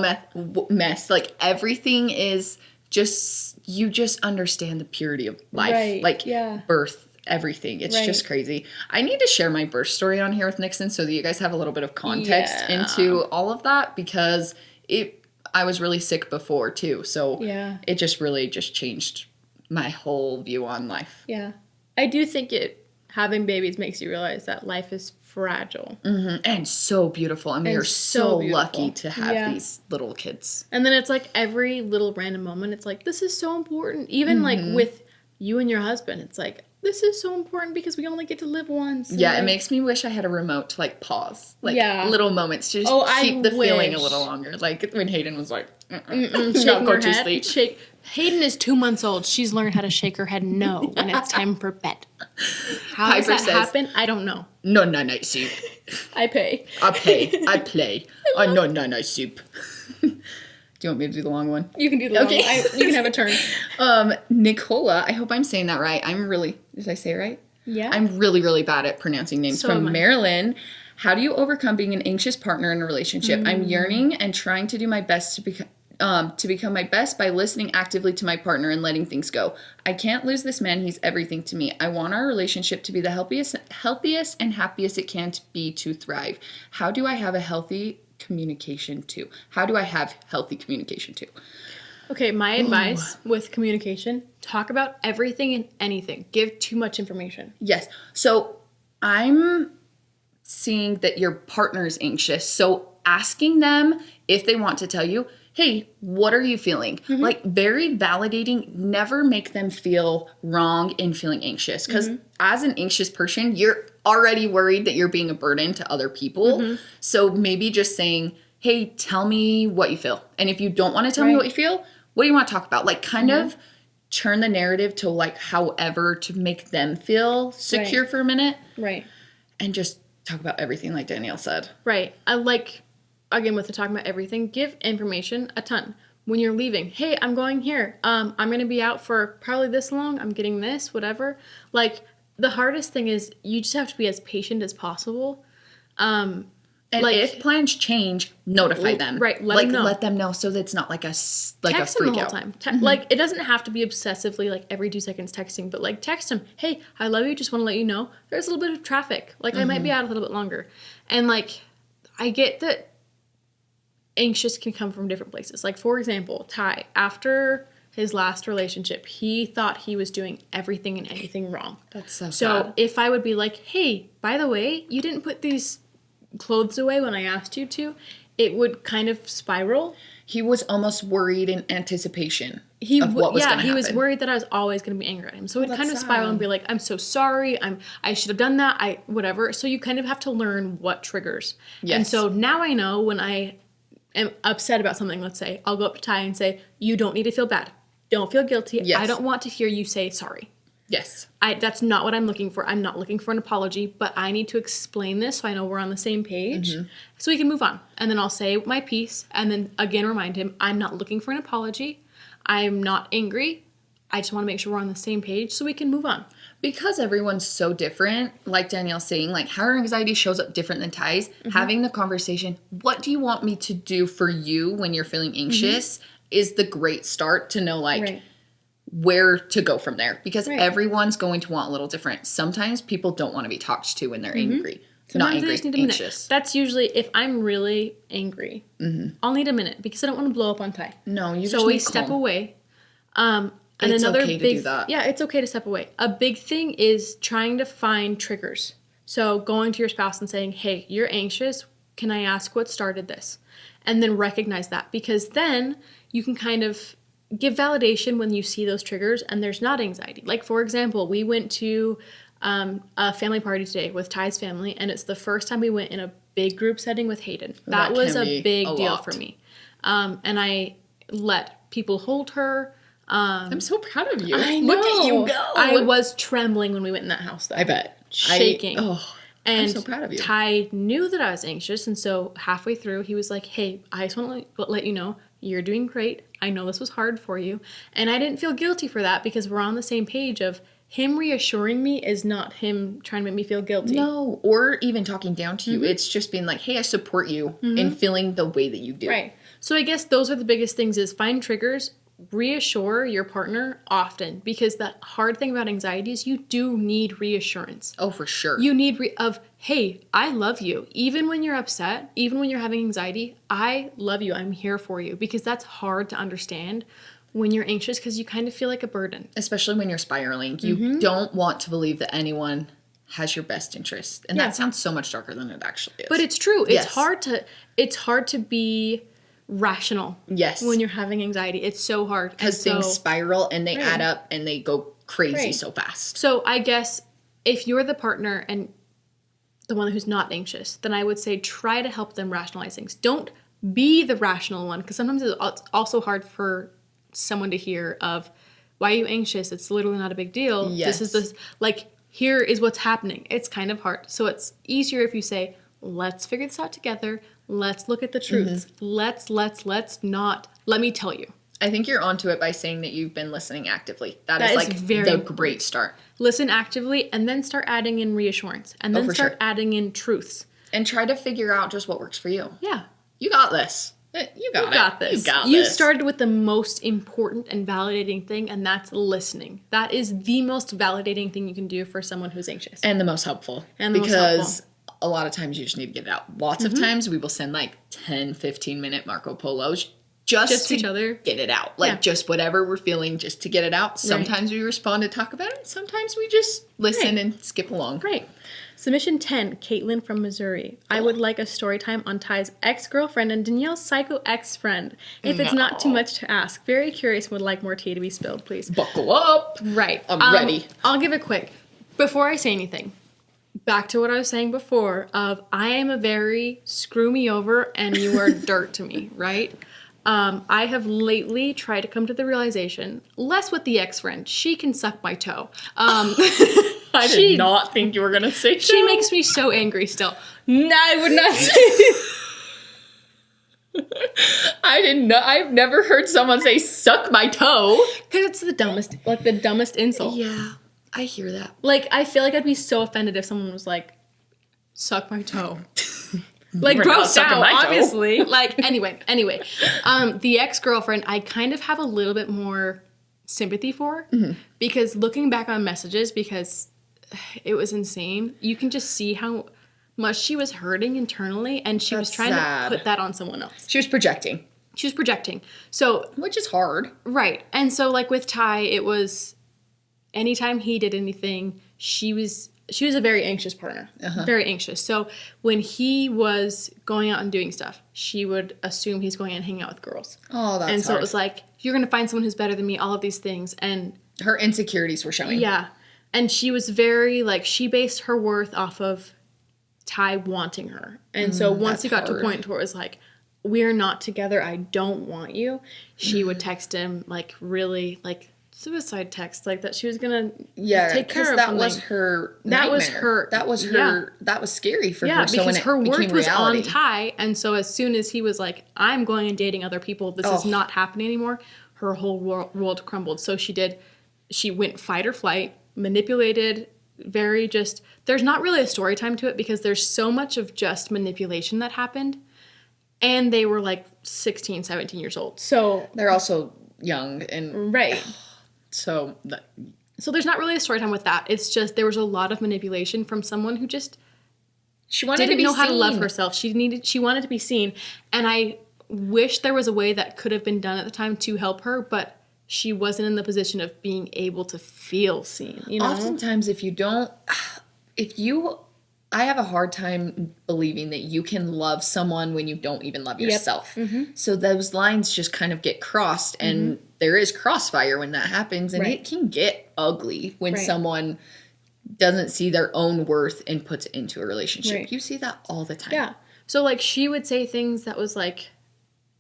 mess. Like everything is just you just understand the purity of life. Right. Like birth. Everything. It's just crazy. I need to share my birth story on here with Nixon so that you guys have a little bit of context into all of that because I was really sick before too. So it just really just changed my whole view on life. Yeah. I do think having babies makes you realize that life is fragile. Mm-hmm. And so beautiful. And we are so lucky to have these little kids. And then it's like every little random moment, it's like, this is so important. Even like with you and your husband, it's like, this is so important because we only get to live once. Yeah, it makes me wish I had a remote to like pause, like little moments to just keep the feeling a little longer. Like when Hayden was like, not go to sleep. Hayden is 2 months old. She's learned how to shake her head no when it's time for bed. How does that happen? I don't know. No night soup. I pay. I play. No night soup. Do you want me to do the long one? You can do the long one. You can have a turn. Nicola, I hope I'm saying that right. Did I say it right? Yeah. I'm really, really bad at pronouncing names. From Maryland. How do you overcome being an anxious partner in a relationship? I'm yearning and trying to do my best to become my best by listening actively to my partner and letting things go. I can't lose this man. He's everything to me. I want our relationship to be the healthiest and happiest it can be to thrive. How do I have healthy communication too? Okay, my advice with communication, talk about everything and anything. Give too much information. Yes. So I'm seeing that your partner is anxious. So asking them if they want to tell you, hey, what are you feeling? Like very validating, never make them feel wrong in feeling anxious. Because as an anxious person, you're already worried that you're being a burden to other people. So maybe just saying, hey, tell me what you feel. And if you don't want to tell me what you feel, what do you want to talk about? Like kind of turn the narrative to like however to make them feel secure for a minute. Right. And just talk about everything like Danielle said. Right. I like, again, with the talking about everything, give information a ton. When you're leaving, hey, I'm going here. I'm going to be out for probably this long. I'm getting this, whatever. Like, the hardest thing is you just have to be as patient as possible. And like, if plans change, notify them. Right, let them know so that it's not like a freak text them the whole out. time. Like, it doesn't have to be obsessively, like, every 2 seconds texting, but, like, text them, hey, I love you, just want to let you know there's a little bit of traffic. Like, I might be out a little bit longer. And, like, I get that anxious can come from different places. Like, for example, Ty, after his last relationship, he thought he was doing everything and anything wrong. That's so sad. So if I would be like, hey, by the way, you didn't put these clothes away when I asked you to, it would kind of spiral. He was almost worried in anticipation of what was going to happen. He was worried that I was always going to be angry at him. So it'd kind of spiral and be like, I'm so sorry. I should have done that. Whatever. So you kind of have to learn what triggers. Yes. And so now I know when I am upset about something, let's say, I'll go up to Ty and say, you don't need to feel bad. Don't feel guilty. Yes. I don't want to hear you say sorry. Yes. That's not what I'm looking for. I'm not looking for an apology, but I need to explain this so I know we're on the same page so we can move on. And then I'll say my piece and then again remind him, I'm not looking for an apology. I'm not angry. I just want to make sure we're on the same page so we can move on. Because everyone's so different, like Danielle's saying, like how her anxiety shows up different than Ty's, having the conversation, what do you want me to do for you when you're feeling anxious is the great start to know like where to go from there. Because everyone's going to want a little different. Sometimes people don't want to be talked to when they're angry. Sometimes not angry, anxious. That's usually, if I'm really angry, I'll need a minute because I don't want to blow up on Ty. No, you just so need we step calm. away. And it's another okay to do that. Yeah, it's okay to step away. A big thing is trying to find triggers. So going to your spouse and saying, hey, you're anxious. Can I ask what started this? And then recognize that, because then you can kind of give validation when you see those triggers and there's not anxiety. Like, for example, we went to a family party today with Ty's family, and it's the first time we went in a big group setting with Hayden. That was a big deal for me. And I let people hold her. I'm so proud of you. I know. Look at you go. I was trembling when we went in that house, though. I bet. Shaking. I'm so proud of you. Ty knew that I was anxious, and so halfway through, he was like, hey, I just want to let you know, you're doing great. I know this was hard for you. And I didn't feel guilty for that because we're on the same page of him reassuring me is not him trying to make me feel guilty. No, or even talking down to you. It's just being like, hey, I support you in feeling the way that you do. Right. So I guess those are the biggest things is find triggers, reassure your partner often, because the hard thing about anxiety is you do need reassurance. Oh, for sure. You need hey, I love you. Even when you're upset, even when you're having anxiety, I love you. I'm here for you, because that's hard to understand when you're anxious because you kind of feel like a burden. Especially when you're spiraling. You don't want to believe that anyone has your best interest. And that sounds so much darker than it actually is. But it's true. It's hard to be rational. Yes. When you're having anxiety. It's so hard. Because things spiral and they add up and they go crazy so fast. So I guess if you're the partner and the one who's not anxious, then I would say try to help them rationalize things. Don't be the rational one, because sometimes it's also hard for someone to hear of, why are you anxious? It's literally not a big deal. Yes. Here is what's happening. It's kind of hard. So it's easier if you say, let's figure this out together. Let's look at the truths. Let's not, let me tell you. I think you're onto it by saying that you've been listening actively. That is like very the important. great start. Listen actively and then start adding in reassurance. And then start adding in truths. And try to figure out just what works for you. Yeah. You got this. You got this. You got this. You started with the most important and validating thing, and that's listening. That is the most validating thing you can do for someone who's anxious. And the most helpful. Because a lot of times you just need to get it out. Lots of times we will send like 10, 15-minute Marco Polos just to each other. Get it out. Like just whatever we're feeling, just to get it out. Sometimes we respond and talk about it. Sometimes we just listen and skip along. Right. Submission 10, Caitlin from Missouri. I would like a story time on Ty's ex-girlfriend and Danielle's psycho ex-friend. If it's not too much to ask. Very curious, would like more tea to be spilled, please. Buckle up. Right. I'm ready. I'll give it quick. Before I say anything, back to what I was saying before of I am a very screw me over and you are dirt to me, right? I have lately tried to come to the realization, less with the ex-friend, she can suck my toe. I did not think you were going to say she makes me so angry still. No, I would not say I've never heard someone say suck my toe. Because it's the dumbest insult. Yeah, I hear that. Like, I feel like I'd be so offended if someone was like, suck my toe. Like, gross out, obviously. Like, anyway. The ex-girlfriend, I kind of have a little bit more sympathy for. Because looking back on messages, because it was insane, you can just see how much she was hurting internally, and she was trying to put that on someone else. She was projecting. So, which is hard. Right. And so, like, with Ty, it was anytime he did anything, she was a very anxious partner. Very anxious. So when he was going out and doing stuff, she would assume he's going out and hanging out with girls. Oh, that's And so hard. it was like, you're going to find someone who's better than me, all of these things. And her insecurities were showing. Yeah. And she was very, like, she based her worth off of Ty wanting her. And so once he got to a point where it was like, we're not together, I don't want you, she would text him, like, really, like, suicide text, like that she was gonna take care of that something. was her nightmare. That was scary for her. So because her worth was on Ty, and so as soon as he was like, I'm going and dating other people, this is not happening anymore, her whole world crumbled. So she went fight or flight, manipulated, there's not really a story time to it because there's so much of just manipulation that happened, and they were like 16, 17 years old. So they're also young and So there's not really a story time with that. It's just there was a lot of manipulation from someone who just didn't know how to love herself. She wanted to be seen, and I wish there was a way that could have been done at the time to help her, but she wasn't in the position of being able to feel seen. You know, oftentimes I have a hard time believing that you can love someone when you don't even love yourself. So those lines just kind of get crossed, and there is crossfire when that happens, and it can get ugly when someone doesn't see their own worth and puts it into a relationship. You see that all the time. Yeah. So, like, she would say things that was like,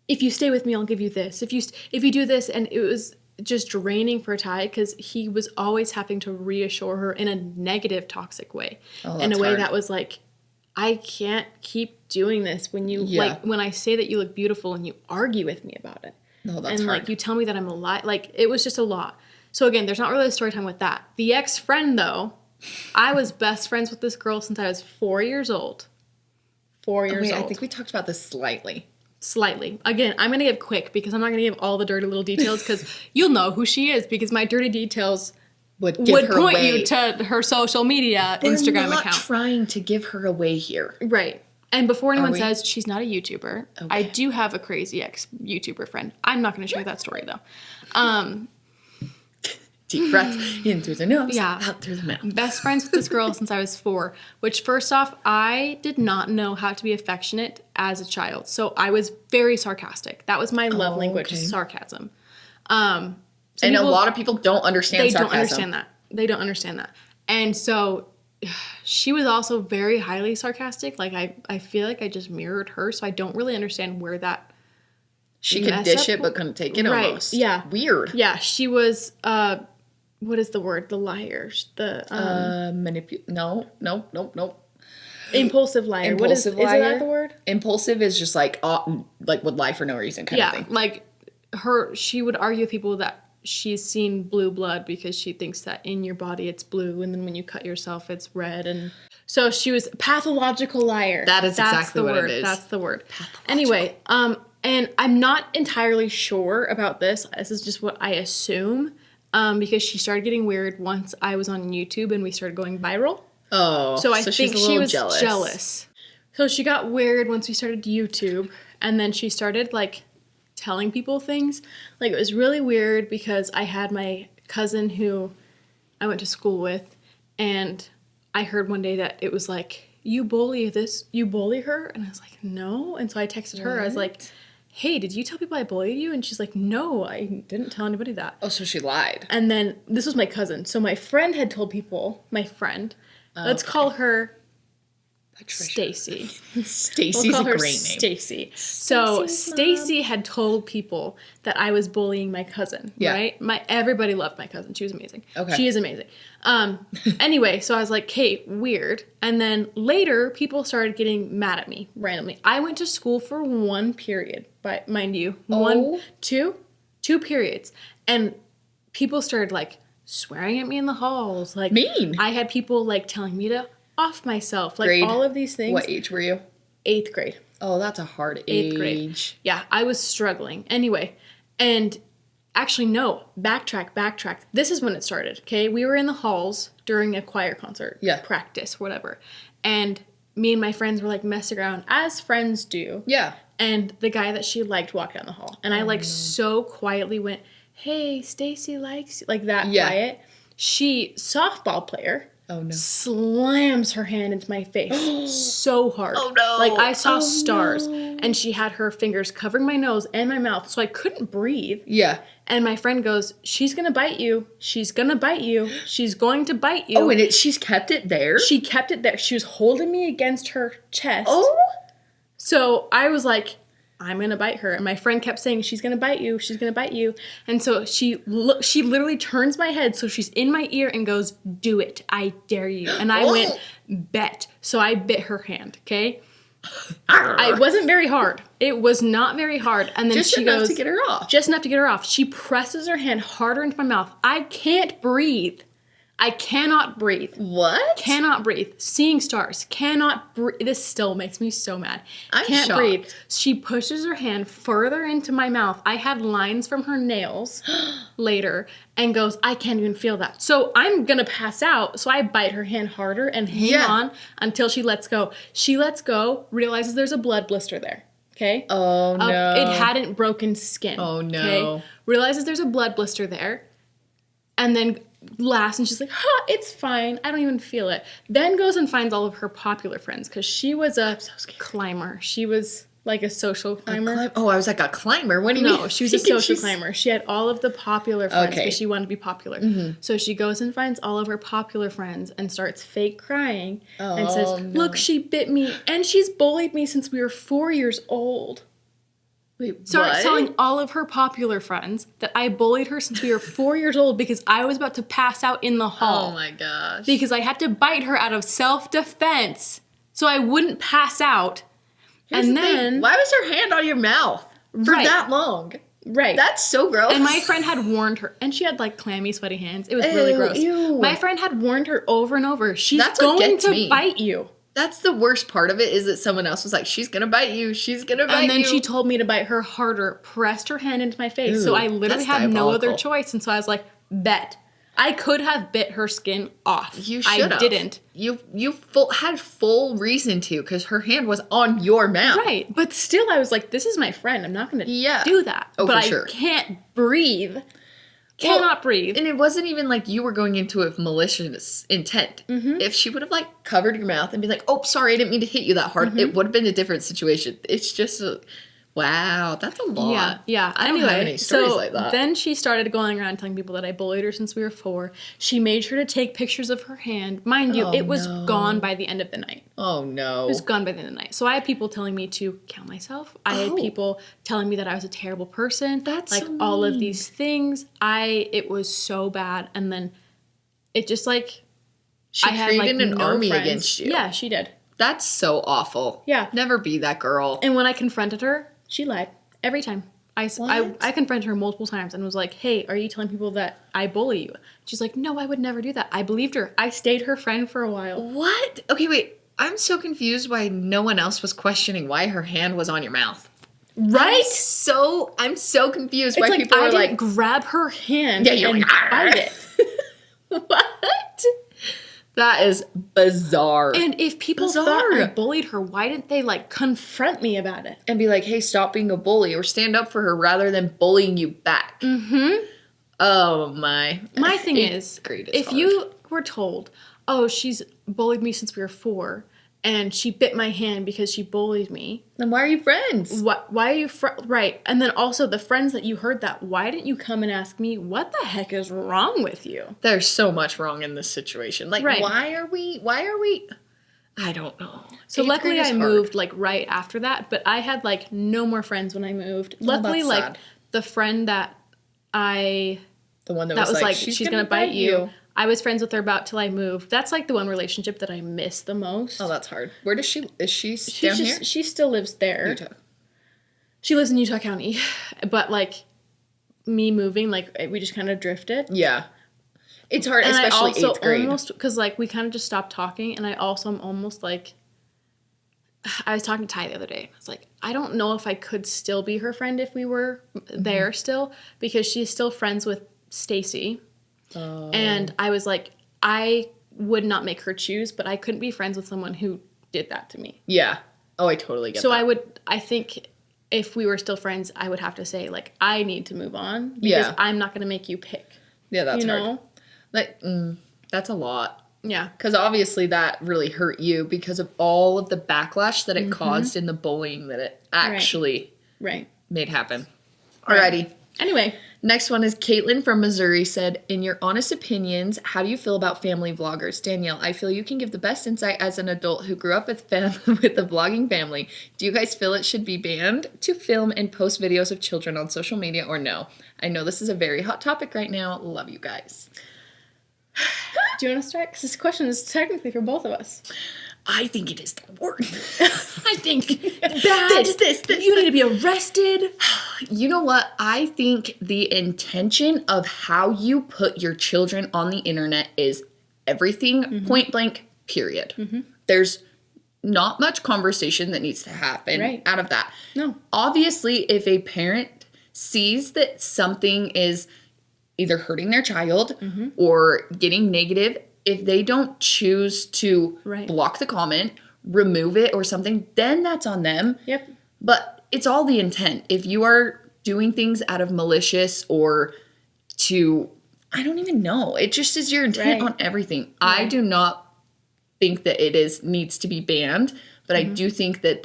if you stay with me, I'll give you this. If you do this, and it was just draining for Ty because he was always having to reassure her in a negative, toxic way. In a way that was like, I can't keep doing this when you like when I say that you look beautiful and you argue with me about it. No, that's and hard. Like you tell me that I'm a lie. Like it was just a lot. So again, there's not really a story time with that. The ex-friend though, I was best friends with this girl since I was 4 years old. 4 years old. I think we talked about this slightly. Again, I'm going to give quick because I'm not going to give all the dirty little details because you'll know who she is because my dirty details would point you to her social media Instagram account. We're not trying to give her away here. Right. And before anyone says she's not a YouTuber, I do have a crazy ex-YouTuber friend. I'm not going to share that story though. Deep breath in through the nose, out through the mouth. Best friends with this girl since I was 4, which first off, I did not know how to be affectionate as a child. So I was very sarcastic. That was my love language, sarcasm. And a lot of people don't understand sarcasm. They don't understand that. And so she was also very highly sarcastic. Like, I feel like I just mirrored her, so I don't really understand where that she could dish it but couldn't take it almost. Yeah. Weird. Yeah, she was, what is the word? The liars. The, No. Impulsive liar. Impulsive liar. Is that the word? Impulsive is just like would lie for no reason kind of thing. Like she would argue with people that she's seen blue blood because she thinks that in your body it's blue, and then when you cut yourself it's red. And so she was pathological liar. That's exactly what word. it is. That's the word. Anyway, and I'm not entirely sure about this. This is just what I assume, because she started getting weird once I was on YouTube and we started going viral. Oh, so I think she was jealous. So she got weird once we started YouTube, and then she started like telling people things. Like, it was really weird because I had my cousin who I went to school with, and I heard one day that it was like, you bully her? And I was like, no. And so I texted her. I was like, hey, did you tell people I bullied you? And she's like, no, I didn't tell anybody that. Oh, so she lied. And then this was my cousin. So my friend had told people, let's call her Stacy. Stacy's a great name. Stacy. So Stacy had told people that I was bullying my cousin, right? Everybody loved my cousin. She was amazing. Okay. She is amazing. Anyway, so I was like, "Kate, weird." And then later, people started getting mad at me randomly. I went to school for one period, but mind you, two periods, and people started like swearing at me in the halls, like mean. I had people like telling me to off myself, like all of these things. What age were you? 8th grade. Oh, that's a hard age. 8th grade. Yeah, I was struggling. Anyway, and actually, no, backtrack. This is when it started, okay? We were in the halls during a choir concert, practice, whatever. And me and my friends were like messing around, as friends do. Yeah. And the guy that she liked walked down the hall. And I so quietly went, hey, Stacy likes you, like that quiet. She, softball player, slams her hand into my face so hard. Oh, no. Like, I saw stars. No. And she had her fingers covering my nose and my mouth, so I couldn't breathe. Yeah. And my friend goes, she's going to bite you. She's going to bite you. She's going to bite you. Oh, and she's kept it there? She kept it there. She was holding me against her chest. Oh. So I was like, I'm going to bite her. And my friend kept saying, she's going to bite you. She's going to bite you. And so she literally turns my head so she's in my ear and goes, do it. I dare you. And I went, bet. So I bit her hand, okay? It wasn't very hard. It was not very hard. And then just she goes, to get her off. Just enough to get her off. She presses her hand harder into my mouth. I can't breathe. I cannot breathe. What? Cannot breathe. Seeing stars. Cannot breathe. This still makes me so mad. I'm Can't shocked. breathe. She pushes her hand further into my mouth. I had lines from her nails later and goes, I can't even feel that. So I'm going to pass out. So I bite her hand harder and hang on until she lets go. She lets go, realizes there's a blood blister there. Okay? Oh, no. It hadn't broken skin. Oh, no. Okay? Realizes there's a blood blister there. And then laughs and she's like, it's fine. I don't even feel it. Then goes and finds all of her popular friends because she was a climber. She was like a social climber. I was like, a climber? What do you mean? No, she was a social climber. She had all of the popular friends because she wanted to be popular. Mm-hmm. So she goes and finds all of her popular friends and starts fake crying and says, look, she bit me and she's bullied me since we were 4 years old. Wait, starts telling all of her popular friends that I bullied her since we were 4 years old because I was about to pass out in the hall. Oh my gosh. Because I had to bite her out of self-defense so I wouldn't pass out. Here's and then... Why was her hand on your mouth for that long? Right. That's so gross. And my friend had warned her. And she had like clammy, sweaty hands. It was really gross. Ew. My friend had warned her over and over. She's going to bite you. That's the worst part of it is that someone else was like, she's going to bite you. She's going to bite you. And then she told me to bite her harder, pressed her hand into my face. Ooh, so I literally had no other choice. And so I was like, bet. I could have bit her skin off. You should have. I didn't. You had full reason to because her hand was on your mouth. Right. But still, I was like, this is my friend. I'm not going to do that. Oh, but for sure. I can't breathe. Cannot breathe. And it wasn't even like you were going into it with malicious intent. Mm-hmm. If she would have like covered your mouth and been like, oh, sorry, I didn't mean to hit you that hard, it would have been a different situation. It's just, Wow, that's a lot. Yeah, yeah. I don't have any stories like that. Then she started going around telling people that I bullied her since we were 4. She made sure to take pictures of her hand. Mind you, it was gone by the end of the night. Oh, no. It was gone by the end of the night. So I had people telling me to kill myself. I had people telling me that I was a terrible person. That's like so all of mean. these things. It was so bad. And then it just like She I had created like an no army friends. against you. Yeah, she did. That's so awful. Yeah. Never be that girl. And when I confronted her, she lied every time. I confronted her multiple times and was like, hey, are you telling people that I bully you? She's like, no, I would never do that. I believed her. I stayed her friend for a while. What? Okay, wait. I'm so confused why no one else was questioning why her hand was on your mouth. Right? I'm so confused It's why like people I are didn't like, grab her hand Yeah, you're and like, bite it. what? That is bizarre. And if people thought I bullied her, why didn't they like confront me about it? And be like, hey, stop being a bully or stand up for her rather than bullying you back. Mm-hmm. Oh my. My thing is, if hard. you were told, oh, she's bullied me since we were 4, and she bit my hand because she bullied me. Then why are you friends? Why are you right? And then also the friends that you heard that, why didn't you come and ask me, what the heck is wrong with you? There's so much wrong in this situation. Like, why are we, I don't know. So luckily I moved like right after that, but I had like no more friends when I moved. Luckily, like sad. the friend that The one that was like, she's gonna bite you. I was friends with her about till I moved. That's like the one relationship that I miss the most. Oh, that's hard. Where does she, is she down here? She still lives there. Utah. She lives in Utah County. But like me moving, like we just kind of drifted. Yeah. It's hard, And especially I also 8th grade. because like we kind of just stopped talking, and I also am almost like, I was talking to Ty the other day. I was like, I don't know if I could still be her friend if we were there still, because she's still friends with Stacy. Oh. And I was like, I would not make her choose, but I couldn't be friends with someone who did that to me. Yeah. Oh, I totally get that. So I think if we were still friends, I would have to say, like, I need to move on because I'm not going to make you pick. Yeah, that's hard. know? Like, that's a lot. Yeah. Because obviously that really hurt you because of all of the backlash that it caused in the bullying that it actually made happen. Alrighty. Anyway. Next one is Caitlin from Missouri said, in your honest opinions, how do you feel about family vloggers? Danielle, I feel you can give the best insight as an adult who grew up with with a vlogging family. Do you guys feel it should be banned to film and post videos of children on social media or no? I know this is a very hot topic right now. Love you guys. Do you want to start? Because this question is technically for both of us. I think it is the worst. I think this. You need to be arrested. You know what? I think the intention of how you put your children on the internet is everything, point blank, period. There's not much conversation that needs to happen out of that. No. Obviously, if a parent sees that something is either hurting their child or getting negative, if they don't choose to block the comment, remove it or something, then that's on them. Yep. But it's all the intent. If you are doing things out of malicious or to, I don't even know. It just is your intent on everything. I do not think that it needs to be banned, but I do think that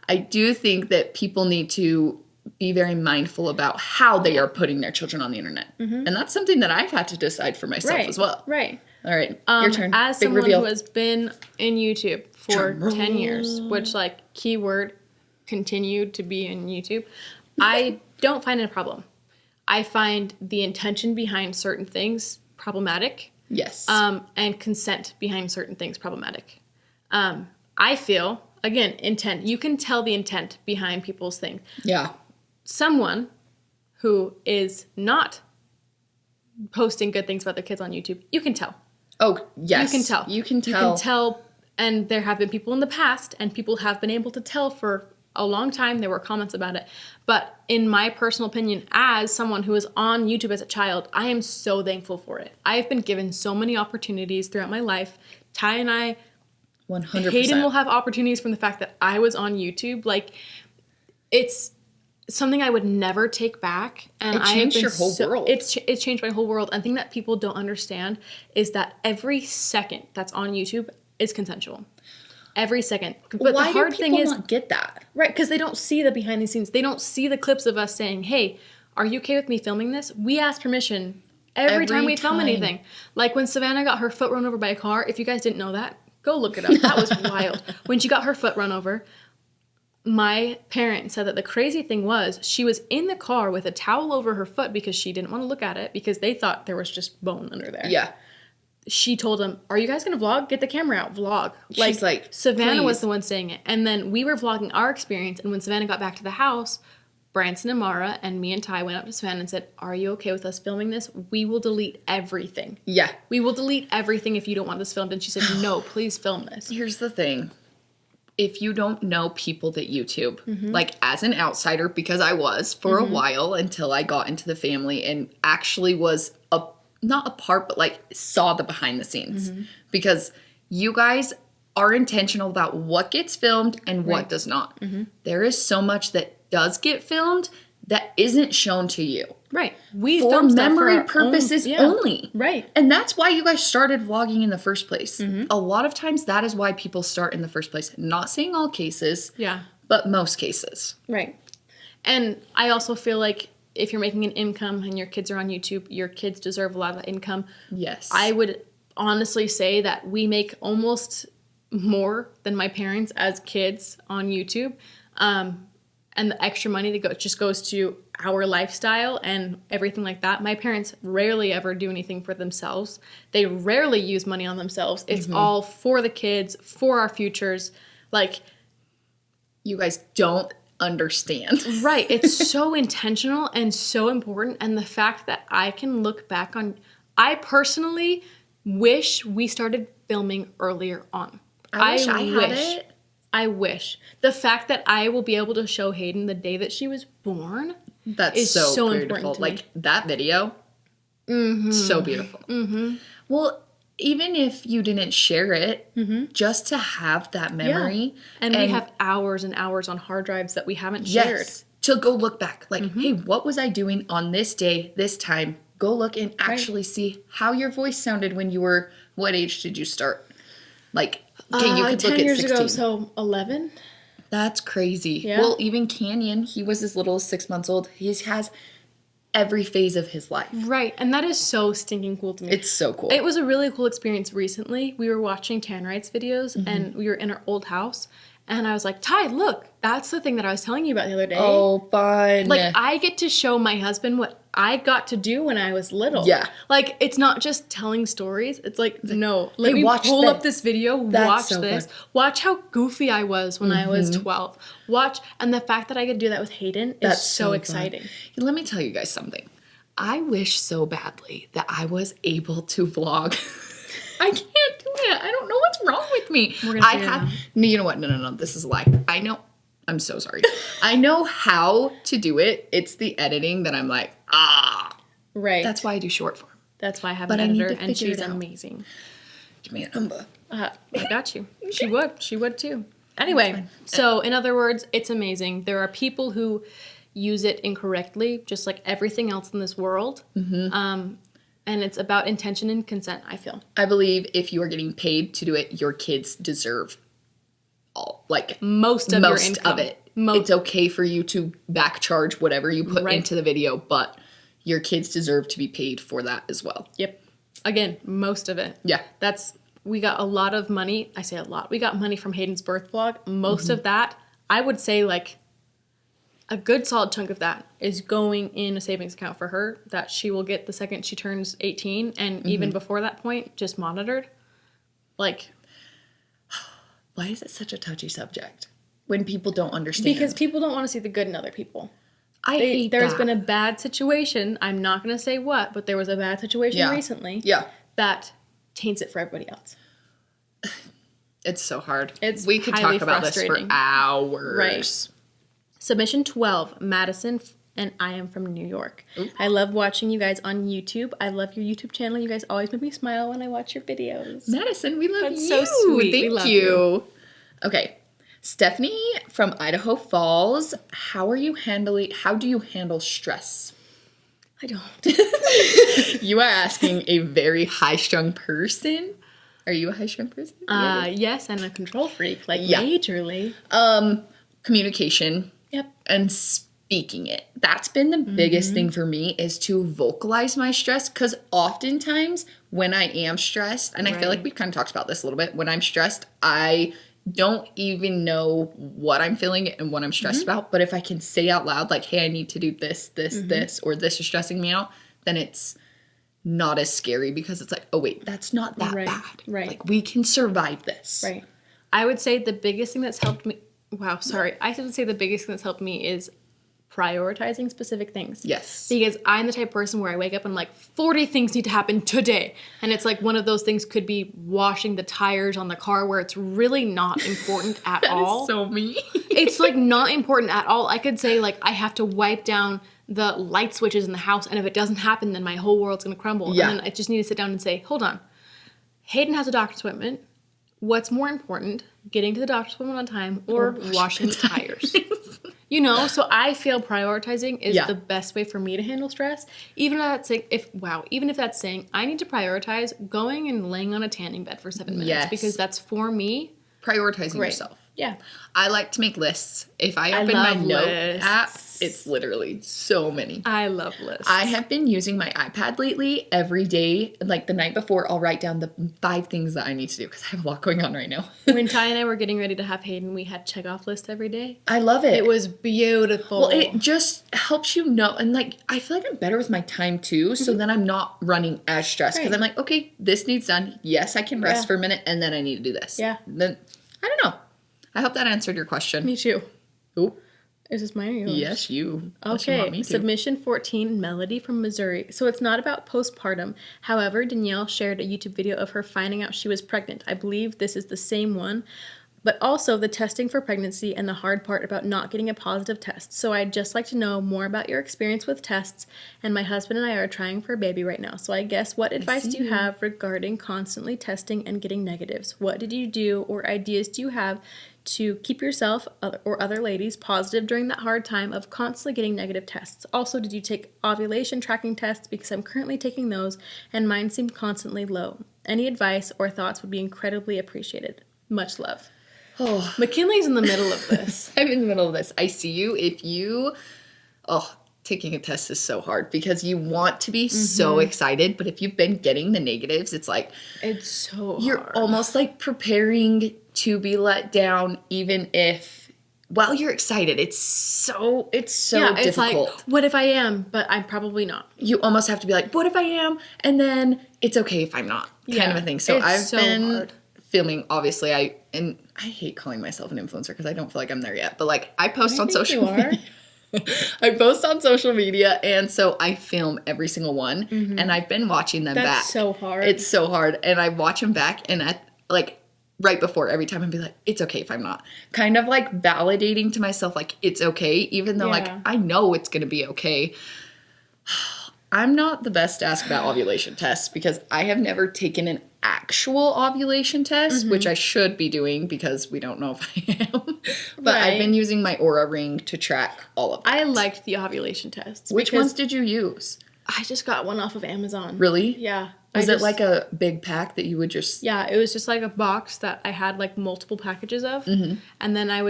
I do think that people need to be very mindful about how they are putting their children on the internet. And that's something that I've had to decide for myself as well. Right. All right, your turn. As Big someone reveal. who has been in YouTube for 10 years, which like keyword continued to be in YouTube, I don't find it a problem. I find the intention behind certain things problematic. Yes. And consent behind certain things problematic. I feel, again, intent. You can tell the intent behind people's things. Yeah. Someone who is not posting good things about their kids on YouTube, you can tell. Oh, yes. You can tell. You can tell. You can tell, and there have been people in the past, and people have been able to tell for a long time. There were comments about it. But in my personal opinion, as someone who was on YouTube as a child, I am so thankful for it. I've been given so many opportunities throughout my life. Ty and I, 100%. Hayden will have opportunities from the fact that I was on YouTube. Like, it's something I would never take back. And it changed your whole world. It's changed my whole world. And the thing that people don't understand is that every second that's on YouTube is consensual. every second. But Why the hard do thing people is, not get that? right, because they don't see the behind the scenes. They don't see the clips of us saying, hey, are you okay with me filming this? We ask permission every time we film anything. Like when Savannah got her foot run over by a car, if you guys didn't know that, go look it up. That was wild. When she got her foot run over, my parent said that the crazy thing was she was in the car with a towel over her foot because she didn't want to look at it because they thought there was just bone under there. Yeah. She told him, are you guys going to vlog? Get the camera out, vlog. She's like, Savannah was please. the one saying it. And then we were vlogging our experience. And when Savannah got back to the house, Branson and Mara and me and Ty went up to Savannah and said, are you okay with us filming this? We will delete everything. Yeah. We will delete everything if you don't want this filmed. And she said, no, please film this. Here's the thing. If you don't know people that YouTube, like as an outsider, because I was for a while until I got into the family and actually was not a part, but like saw the behind the scenes, because you guys are intentional about what gets filmed and what does not. There is so much that does get filmed that isn't shown to you. Right. We For film stuff memory our purposes own, only. Right. And that's why you guys started vlogging in the first place. A lot of times that is why people start in the first place. Not saying all cases, Yeah. but most cases. Right. And I also feel like if you're making an income and your kids are on YouTube, your kids deserve a lot of that income. Yes. I would honestly say that we make almost more than my parents as kids on YouTube. And the extra money that just goes to our lifestyle and everything like that. My parents rarely ever do anything for themselves. They rarely use money on themselves. It's all for the kids, for our futures. Like, you guys don't understand. right. It's so intentional and so important. And the fact that I can look back on, I personally wish we started filming earlier on. I wish I had it. I wish. The fact that I will be able to show Hayden the day that she was born That's is so important beautiful. to me. Like that video, so beautiful. Well, even if you didn't share it, just to have that memory. And we have hours and hours on hard drives that we haven't shared. Yes, to go look back. Like, hey, what was I doing on this day, this time? Go look and actually see how your voice sounded when you were, what age did you start? Like, okay, you could 10 look at years 16. ago, so 11. That's crazy. Yeah. Well, even Canyon, he was as little as 6 months old. He has every phase of his life. Right, and that is so stinking cool to me. It's so cool. It was a really cool experience recently. We were watching Tanrites videos, and we were in our old house, and I was like, Ty, look, that's the thing that I was telling you about the other day. Oh, fun. Like, I get to show my husband what I got to do when I was little. Yeah. Like, it's not just telling stories. It's like, no, let hey, me watch pull this. up this video, That's watch so this. fun. Watch how goofy I was when I was 12. Watch, and the fact that I could do that with Hayden is so fun. exciting. Let me tell you guys something. I wish so badly that I was able to vlog. I can't do it. I don't know what's wrong with me. We're gonna I figure it have out. no. You know what? No. This is a lie. I know. I'm so sorry. I know how to do it. It's the editing that I'm like, Right. That's why I do short form. That's why I have But an I need editor, to and figure she's it out. amazing. Give me a number. I got you. She would. She would too. Anyway, so in other words, it's amazing. There are people who use it incorrectly, just like everything else in this world. And it's about intention and consent, I feel. I believe if you are getting paid to do it, your kids deserve Most of your income. of it. It's okay for you to back charge whatever you put Right. into the video, but your kids deserve to be paid for that as well. Yep. Again, most of it. Yeah. We got a lot of money. I say a lot. We got money from Hayden's birth vlog. Most of that, I would say like a good solid chunk of that is going in a savings account for her that she will get the second she turns 18. And even before that point, just monitored. Like, Why is it such a touchy subject when people don't understand? because people don't want to see the good in other people. I hate There's that. been a bad situation. I'm not going to say what, but there was a bad situation recently that taints it for everybody else. It's so hard. We could talk about this for hours. Right. Submission 12, Madison, and I am from New York. Ooh. I love watching you guys on YouTube. I love your YouTube channel. You guys always make me smile when I watch your videos. Madison, we love That's you. so sweet. Thank We love you. Okay. Stephanie from Idaho Falls. How do you handle stress? I don't. You are asking a very high-strung person. Are you a high strung person? Yes, and a control freak, like Yeah. majorly. Communication. Yep. And speaking it. That's been the biggest thing for me, is to vocalize my stress, because oftentimes when I am stressed, and I feel like we've kind of talked about this a little bit, when I'm stressed, I don't even know what I'm feeling and what I'm stressed about. But if I can say out loud, like, hey, I need to do this, this, or this is stressing me out, then it's not as scary, because it's like, oh, wait, that's not that bad. Right. Like, we can survive this. Right. I would say the biggest thing that's helped me, I should say the biggest thing that's helped me is prioritizing specific things. Yes. Because I'm the type of person where I wake up and I'm like, 40 things need to happen today. And it's like one of those things could be washing the tires on the car, where it's really not important at all. That is so me. It's like not important at all. I could say like I have to wipe down the light switches in the house, and if it doesn't happen, then my whole world's gonna crumble. Yeah. And then I just need to sit down and say, hold on. Hayden has a doctor's appointment. What's more important, getting to the doctor's appointment on time or washing the tires? You know, so I feel prioritizing is the best way for me to handle stress. Even if that's saying I need to prioritize going and laying on a tanning bed for 7 minutes, because that's for me. Prioritizing yourself. Yeah. I like to make lists. If I open my note app, it's literally so many. I love lists. I have been using my iPad lately every day. Like the night before, I'll write down the 5 things that I need to do, because I have a lot going on right now. When Ty and I were getting ready to have Hayden, we had check-off lists every day. I love it. It was beautiful. Well, it just helps you know. And like, I feel like I'm better with my time too. So then I'm not running as stressed, because I'm like, okay, this needs done. Yes, I can rest for a minute, and then I need to do this. Yeah. Then, I don't know. I hope that answered your question. Me too. Oh. Is this mine or yours? Yes, you. Okay, submission 14, Melody from Missouri. So it's not about postpartum. However, Danielle shared a YouTube video of her finding out she was pregnant. I believe this is the same one, but also the testing for pregnancy and the hard part about not getting a positive test. So I'd just like to know more about your experience with tests, and my husband and I are trying for a baby right now. So I guess what advice do you have regarding constantly testing and getting negatives? What did you do, or ideas do you have to keep yourself or other ladies positive during that hard time of constantly getting negative tests? Also, did you take ovulation tracking tests? Because I'm currently taking those and mine seem constantly low. Any advice or thoughts would be incredibly appreciated. Much love. Oh, McKinley's in the middle of this. I'm in the middle of this. I see you. Taking a test is so hard, because you want to be so excited, but if you've been getting the negatives, it's like, it's so hard. You're almost like preparing to be let down, even if while you're excited. It's so difficult. It's like, what if I am, but I'm probably not. You almost have to be like, what if I am, and then it's okay if I'm not, kind of a thing. So I've been filming. Obviously, I hate calling myself an influencer, because I don't feel like I'm there yet. But like, I post on social media. I post on social media, and so I film every single one, and I've been watching them back. That's so hard. It's so hard, and I watch them back, and at like right before every time I'd be like, it's okay if I'm not. Kind of like validating to myself, like, it's okay, even though like I know it's gonna be okay. I'm not the best to ask about ovulation tests, because I have never taken an actual ovulation test, which I should be doing, because we don't know if I am. But I've been using my Aura ring to track all of that. I liked the ovulation tests. Which ones did you use? I just got one off of Amazon. Really? Yeah. Was it like a big pack that you would just... Yeah, it was just like a box that I had like multiple packages of. And then I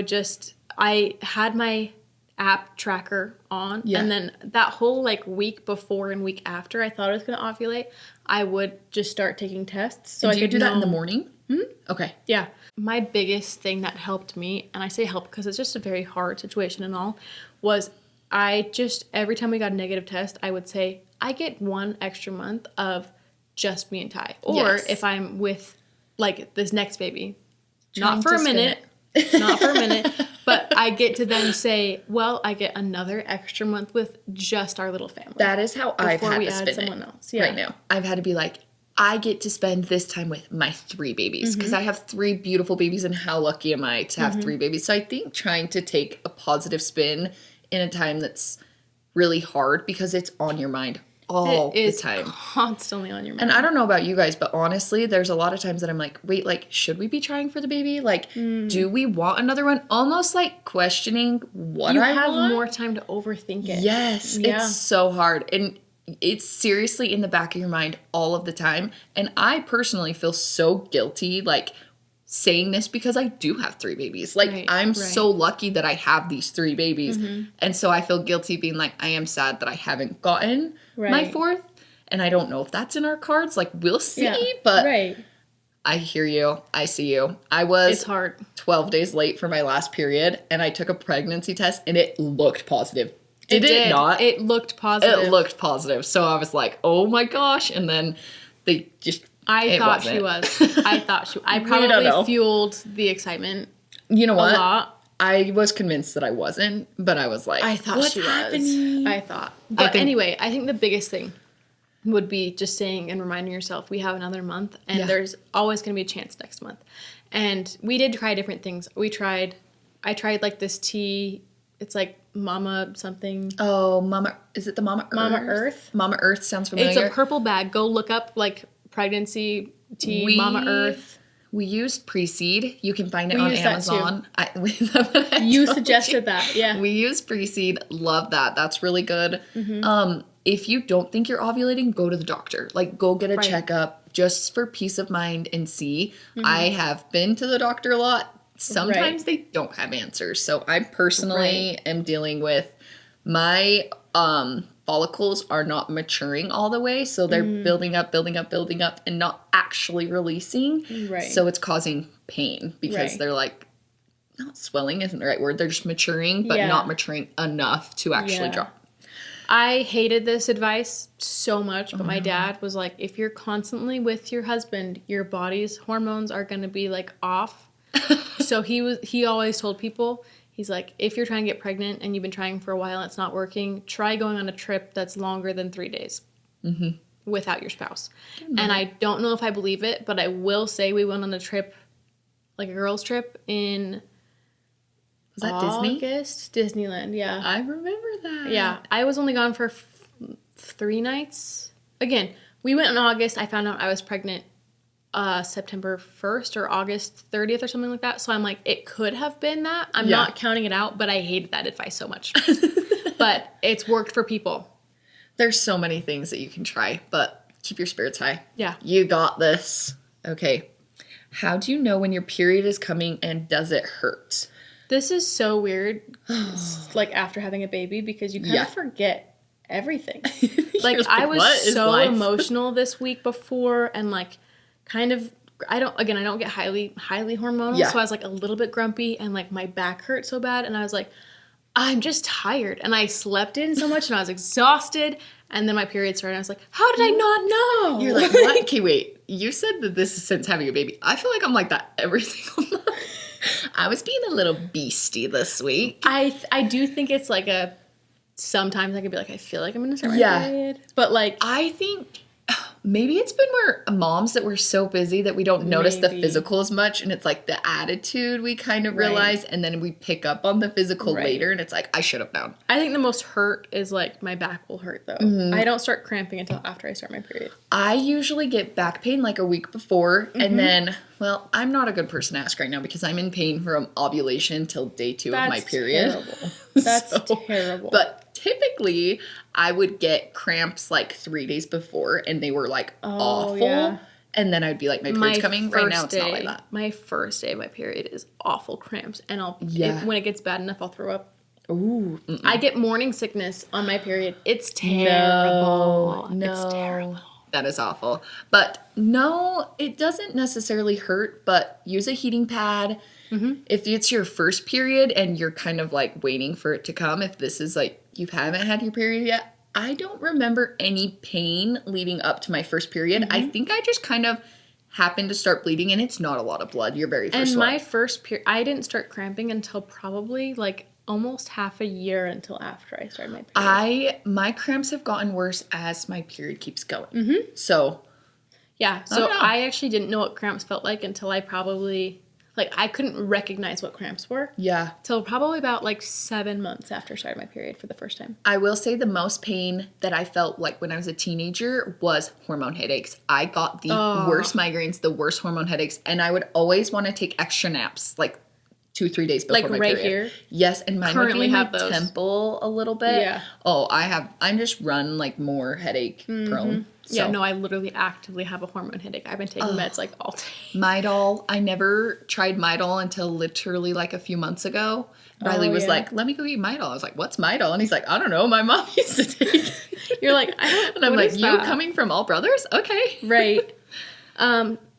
had my app tracker on, and then that whole like week before and week after I thought I was going to ovulate, I would just start taking tests. So I could do that in the morning? Okay. Yeah. My biggest thing that helped me, and I say help because it's just a very hard situation and all, was I just, every time we got a negative test, I would say, I get 1 extra month of just me and Ty. Or if I'm with like this next baby, not for a minute, but I get to then say, well, I get another extra month with just our little family. That is how I've had to spend someone it else. right now. I've had to be like, I get to spend this time with my 3 babies, because I have 3 beautiful babies, and how lucky am I to have 3 babies? So I think trying to take a positive spin in a time that's really hard, because it's on your mind all the time. Constantly on your mind. And I don't know about you guys, but honestly, there's a lot of times that I'm like, wait, like, should we be trying for the baby? Like, do we want another one? Almost like questioning what I want. You have more time to overthink it. Yes, it's so hard. And it's seriously in the back of your mind all of the time. And I personally feel so guilty, like, saying this because I do have 3 babies. Like, I'm so lucky that I have these 3 babies. And so I feel guilty being like, I am sad that I haven't gotten my 4th. And I don't know if that's in our cards. Like, we'll see. But I hear you. I see you. I was it's hard. 12 days late for my last period. And I took a pregnancy test and it looked positive. Did it not? It looked positive. It looked positive. So I was like, oh my gosh. And then they just... I thought she was. I probably fueled the excitement. You know what? A lot. I was convinced that I wasn't, but I was like, I thought she was. I thought. But anyway, I think the biggest thing would be just saying and reminding yourself, we have another month, and there's always going to be a chance next month. And we did try different things. I tried like this tea. It's like Mama something. Oh, Mama. Is it the Mama Earth? Mama Earth. Mama Earth sounds familiar. It's a purple bag. Go look up like pregnancy tea, Mama Earth. We used Pre-Seed. You can find it on Amazon. You suggested that, yeah. We used Pre-Seed. Love that. That's really good. If you don't think you're ovulating, go to the doctor. Like, go get a checkup just for peace of mind and see. I have been to the doctor a lot. Sometimes they don't have answers. So I personally am dealing with my follicles are not maturing all the way. So they're building up, and not actually releasing. So it's causing pain because they're like, not swelling isn't the right word. They're just maturing, but not maturing enough to actually drop. I hated this advice so much, but my dad was like, if you're constantly with your husband, your body's hormones are going to be like off. So he always told people, he's like, if you're trying to get pregnant and you've been trying for a while and it's not working, try going on a trip that's longer than 3 days without your spouse. And I don't know if I believe it, but I will say we went on a trip, like a girls' trip in Was that August? Disneyland, yeah. I remember that. Yeah. I was only gone for 3 nights. Again, we went in August. I found out I was pregnant September 1st or August 30th or something like that. So I'm like, it could have been that. I'm not counting it out, but I hated that advice so much. But it's worked for people. There's so many things that you can try, but keep your spirits high. Yeah. You got this. Okay. How do you know when your period is coming and does it hurt? This is so weird, like after having a baby, because you kind of forget everything. Like I was so emotional this week before, and like kind of, I don't get highly hormonal, so I was like a little bit grumpy, and like my back hurt so bad, and I was like, I'm just tired, and I slept in so much, and I was exhausted, and then my period started, and I was like, how did I not know? You're like, what? Okay, wait, you said that this is since having a baby. I feel like I'm like that every single month. I was being a little beastie this week. I do think it's like sometimes I could be like, I feel like I'm gonna start my period, but like I think maybe it's been we're moms that we're so busy that we don't notice the physical as much, and it's like the attitude we kind of realize, and then we pick up on the physical later, and it's like, I should have known. I think the most hurt is like my back will hurt though. I don't start cramping until after I start my period. I usually get back pain like a week before, and then, well, I'm not a good person to ask right now because I'm in pain from ovulation till day 2 of my period. Terrible. That's terrible. But typically, I would get cramps like 3 days before, and they were like awful. Yeah. And then I'd be like, my period's coming. Right now, it's not like that. My first day of my period is awful cramps, and when it gets bad enough, I'll throw up. Ooh. I get morning sickness on my period. It's terrible. No. It's terrible. That is awful. But no, it doesn't necessarily hurt, but use a heating pad. If it's your first period and you're kind of like waiting for it to come, if this is like you haven't had your period yet, I don't remember any pain leading up to my first period. I think I just kind of happened to start bleeding, and it's not a lot of blood. Your very first one. And my first period, I didn't start cramping until probably like almost half a year until after I started my period. My cramps have gotten worse as my period keeps going. So. Yeah, so I actually didn't know what cramps felt like until I probably... Like, I couldn't recognize what cramps were. Yeah. Till probably about, like, 7 months after starting my period for the first time. I will say the most pain that I felt, like, when I was a teenager was hormone headaches. I got the worst migraines, the worst hormone headaches, and I would always want to take extra naps, like, 2-3 days before Like my right period. here? Yes, and mine Currently would be have my those. temple a little bit. Yeah. Oh, I'm just run like more headache prone. So. Yeah, no, I literally actively have a hormone headache. I've been taking meds like all day. Midol. I never tried Midol until literally like a few months ago. Riley was like, let me go eat Midol. I was like, what's Midol? And he's like, I don't know. My mom used to take it. You're like, I don't. And I'm what like, is you that? coming from All Brothers? Okay. Right.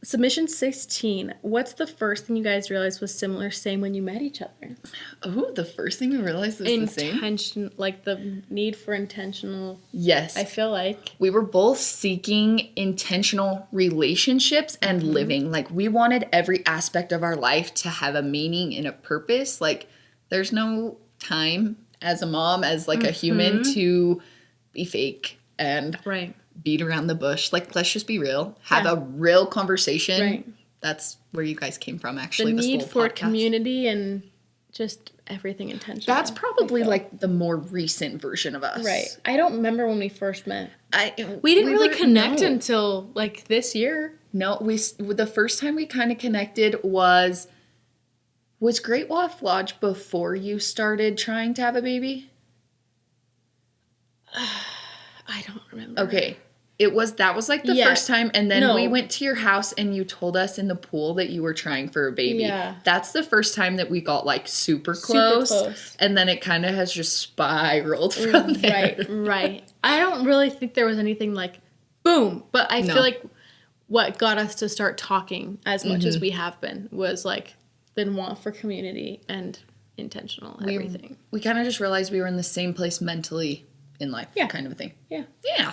Submission 16. What's the first thing you guys realized was similar, same when you met each other? Oh, the first thing we realized was the same. Intention, like the need for intentional. Yes. I feel like. We were both seeking intentional relationships and living. Like, we wanted every aspect of our life to have a meaning and a purpose. Like, there's no time as a mom, as like a human, to be fake and Right. beat around the bush. Like, let's just be real. Have a real conversation. Right. That's where you guys came from, actually. The this need whole for podcast. community and just everything intentional. That's probably I feel. like the more recent version of us. Right. I don't remember when we first met. We didn't really connect no. until like this year. No, the first time we kind of connected was Great Wolf Lodge before you started trying to have a baby? I don't remember. Okay. That was like the Yeah. first time, and then No. we went to your house and you told us in the pool that you were trying for a baby. Yeah. That's the first time that we got like super close. And then it kind of has just spiraled from there. Right. I don't really think there was anything like boom, but I feel like what got us to start talking as much as we have been was like the want for community and intentional everything. We kind of just realized we were in the same place mentally in life, kind of a thing. Yeah. Yeah.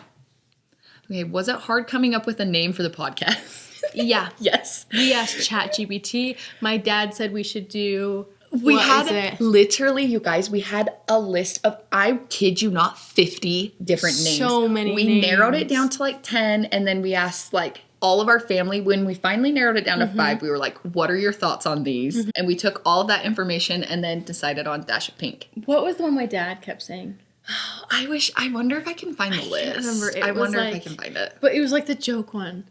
Okay, was it hard coming up with a name for the podcast? Yeah. Yes. We asked ChatGPT. My dad said we should do. We had literally, you guys, we had a list of, I kid you not, 50 different names. So many We names. narrowed it down to like 10, and then we asked like all of our family. When we finally narrowed it down to 5, we were like, what are your thoughts on these? And we took all of that information and then decided on Dash of Pink. What was the one my dad kept saying? I wonder if I can find the list. Remember, I wonder if I like, can find it. But it was like the joke one.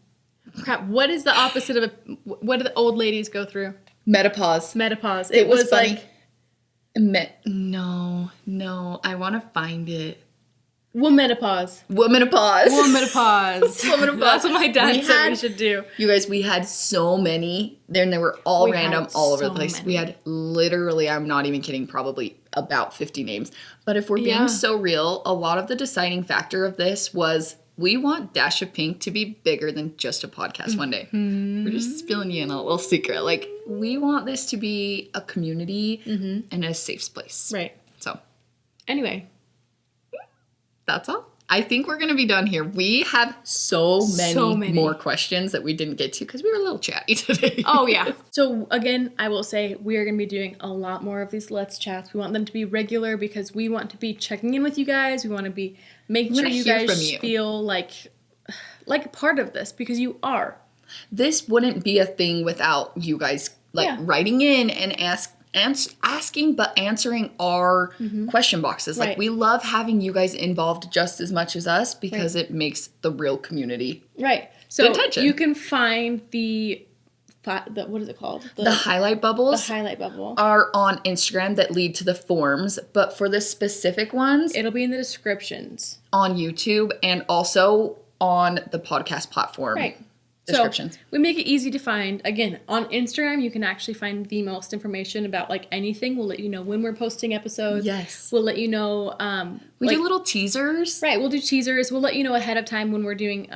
Crap. What is the opposite of what do the old ladies go through? Menopause. Menopause. It was funny. Like No, I want to find it. womenopause. Womenopause. Womenopause. Womenopause. That's what my dad said we should do. You guys, we had so many. Then they were all random, all over so the place. many. We had literally, I'm not even kidding, probably about 50 names. But if we're being so real, a lot of the deciding factor of this was we want Dash of Pink to be bigger than just a podcast one day. We're just spilling you in a little secret. Like, we want this to be a community and a safe place. Right. So, Anyway. that's all. I think we're going to be done here. We have so many more questions that we didn't get to because we were a little chatty today. Oh, yeah. So, again, I will say we are going to be doing a lot more of these Let's Chats. We want them to be regular because we want to be checking in with you guys. We want to be making sure you guys feel like a part of this because you are. This wouldn't be a thing without you guys writing in and asking but answering our question boxes. Like, we love having you guys involved just as much as us because it makes the real community. Right. So you can find the what is it called? The highlight bubbles. The highlight bubble are on Instagram that lead to the forms, but for the specific ones, it'll be in the descriptions on YouTube and also on the podcast platform. Right. Descriptions. So we make it easy to find. Again, on Instagram, you can actually find the most information about like anything. We'll let you know when we're posting episodes. Yes. We'll let you know. We do little teasers. Right. We'll do teasers. We'll let you know ahead of time when we're doing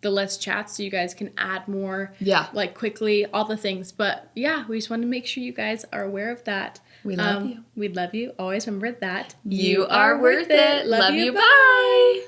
the Let's Chat so you guys can add more. Yeah. Like quickly, all the things. But yeah, we just want to make sure you guys are aware of that. We love you. We love you. Always remember that. You are worth it. Love you. Bye.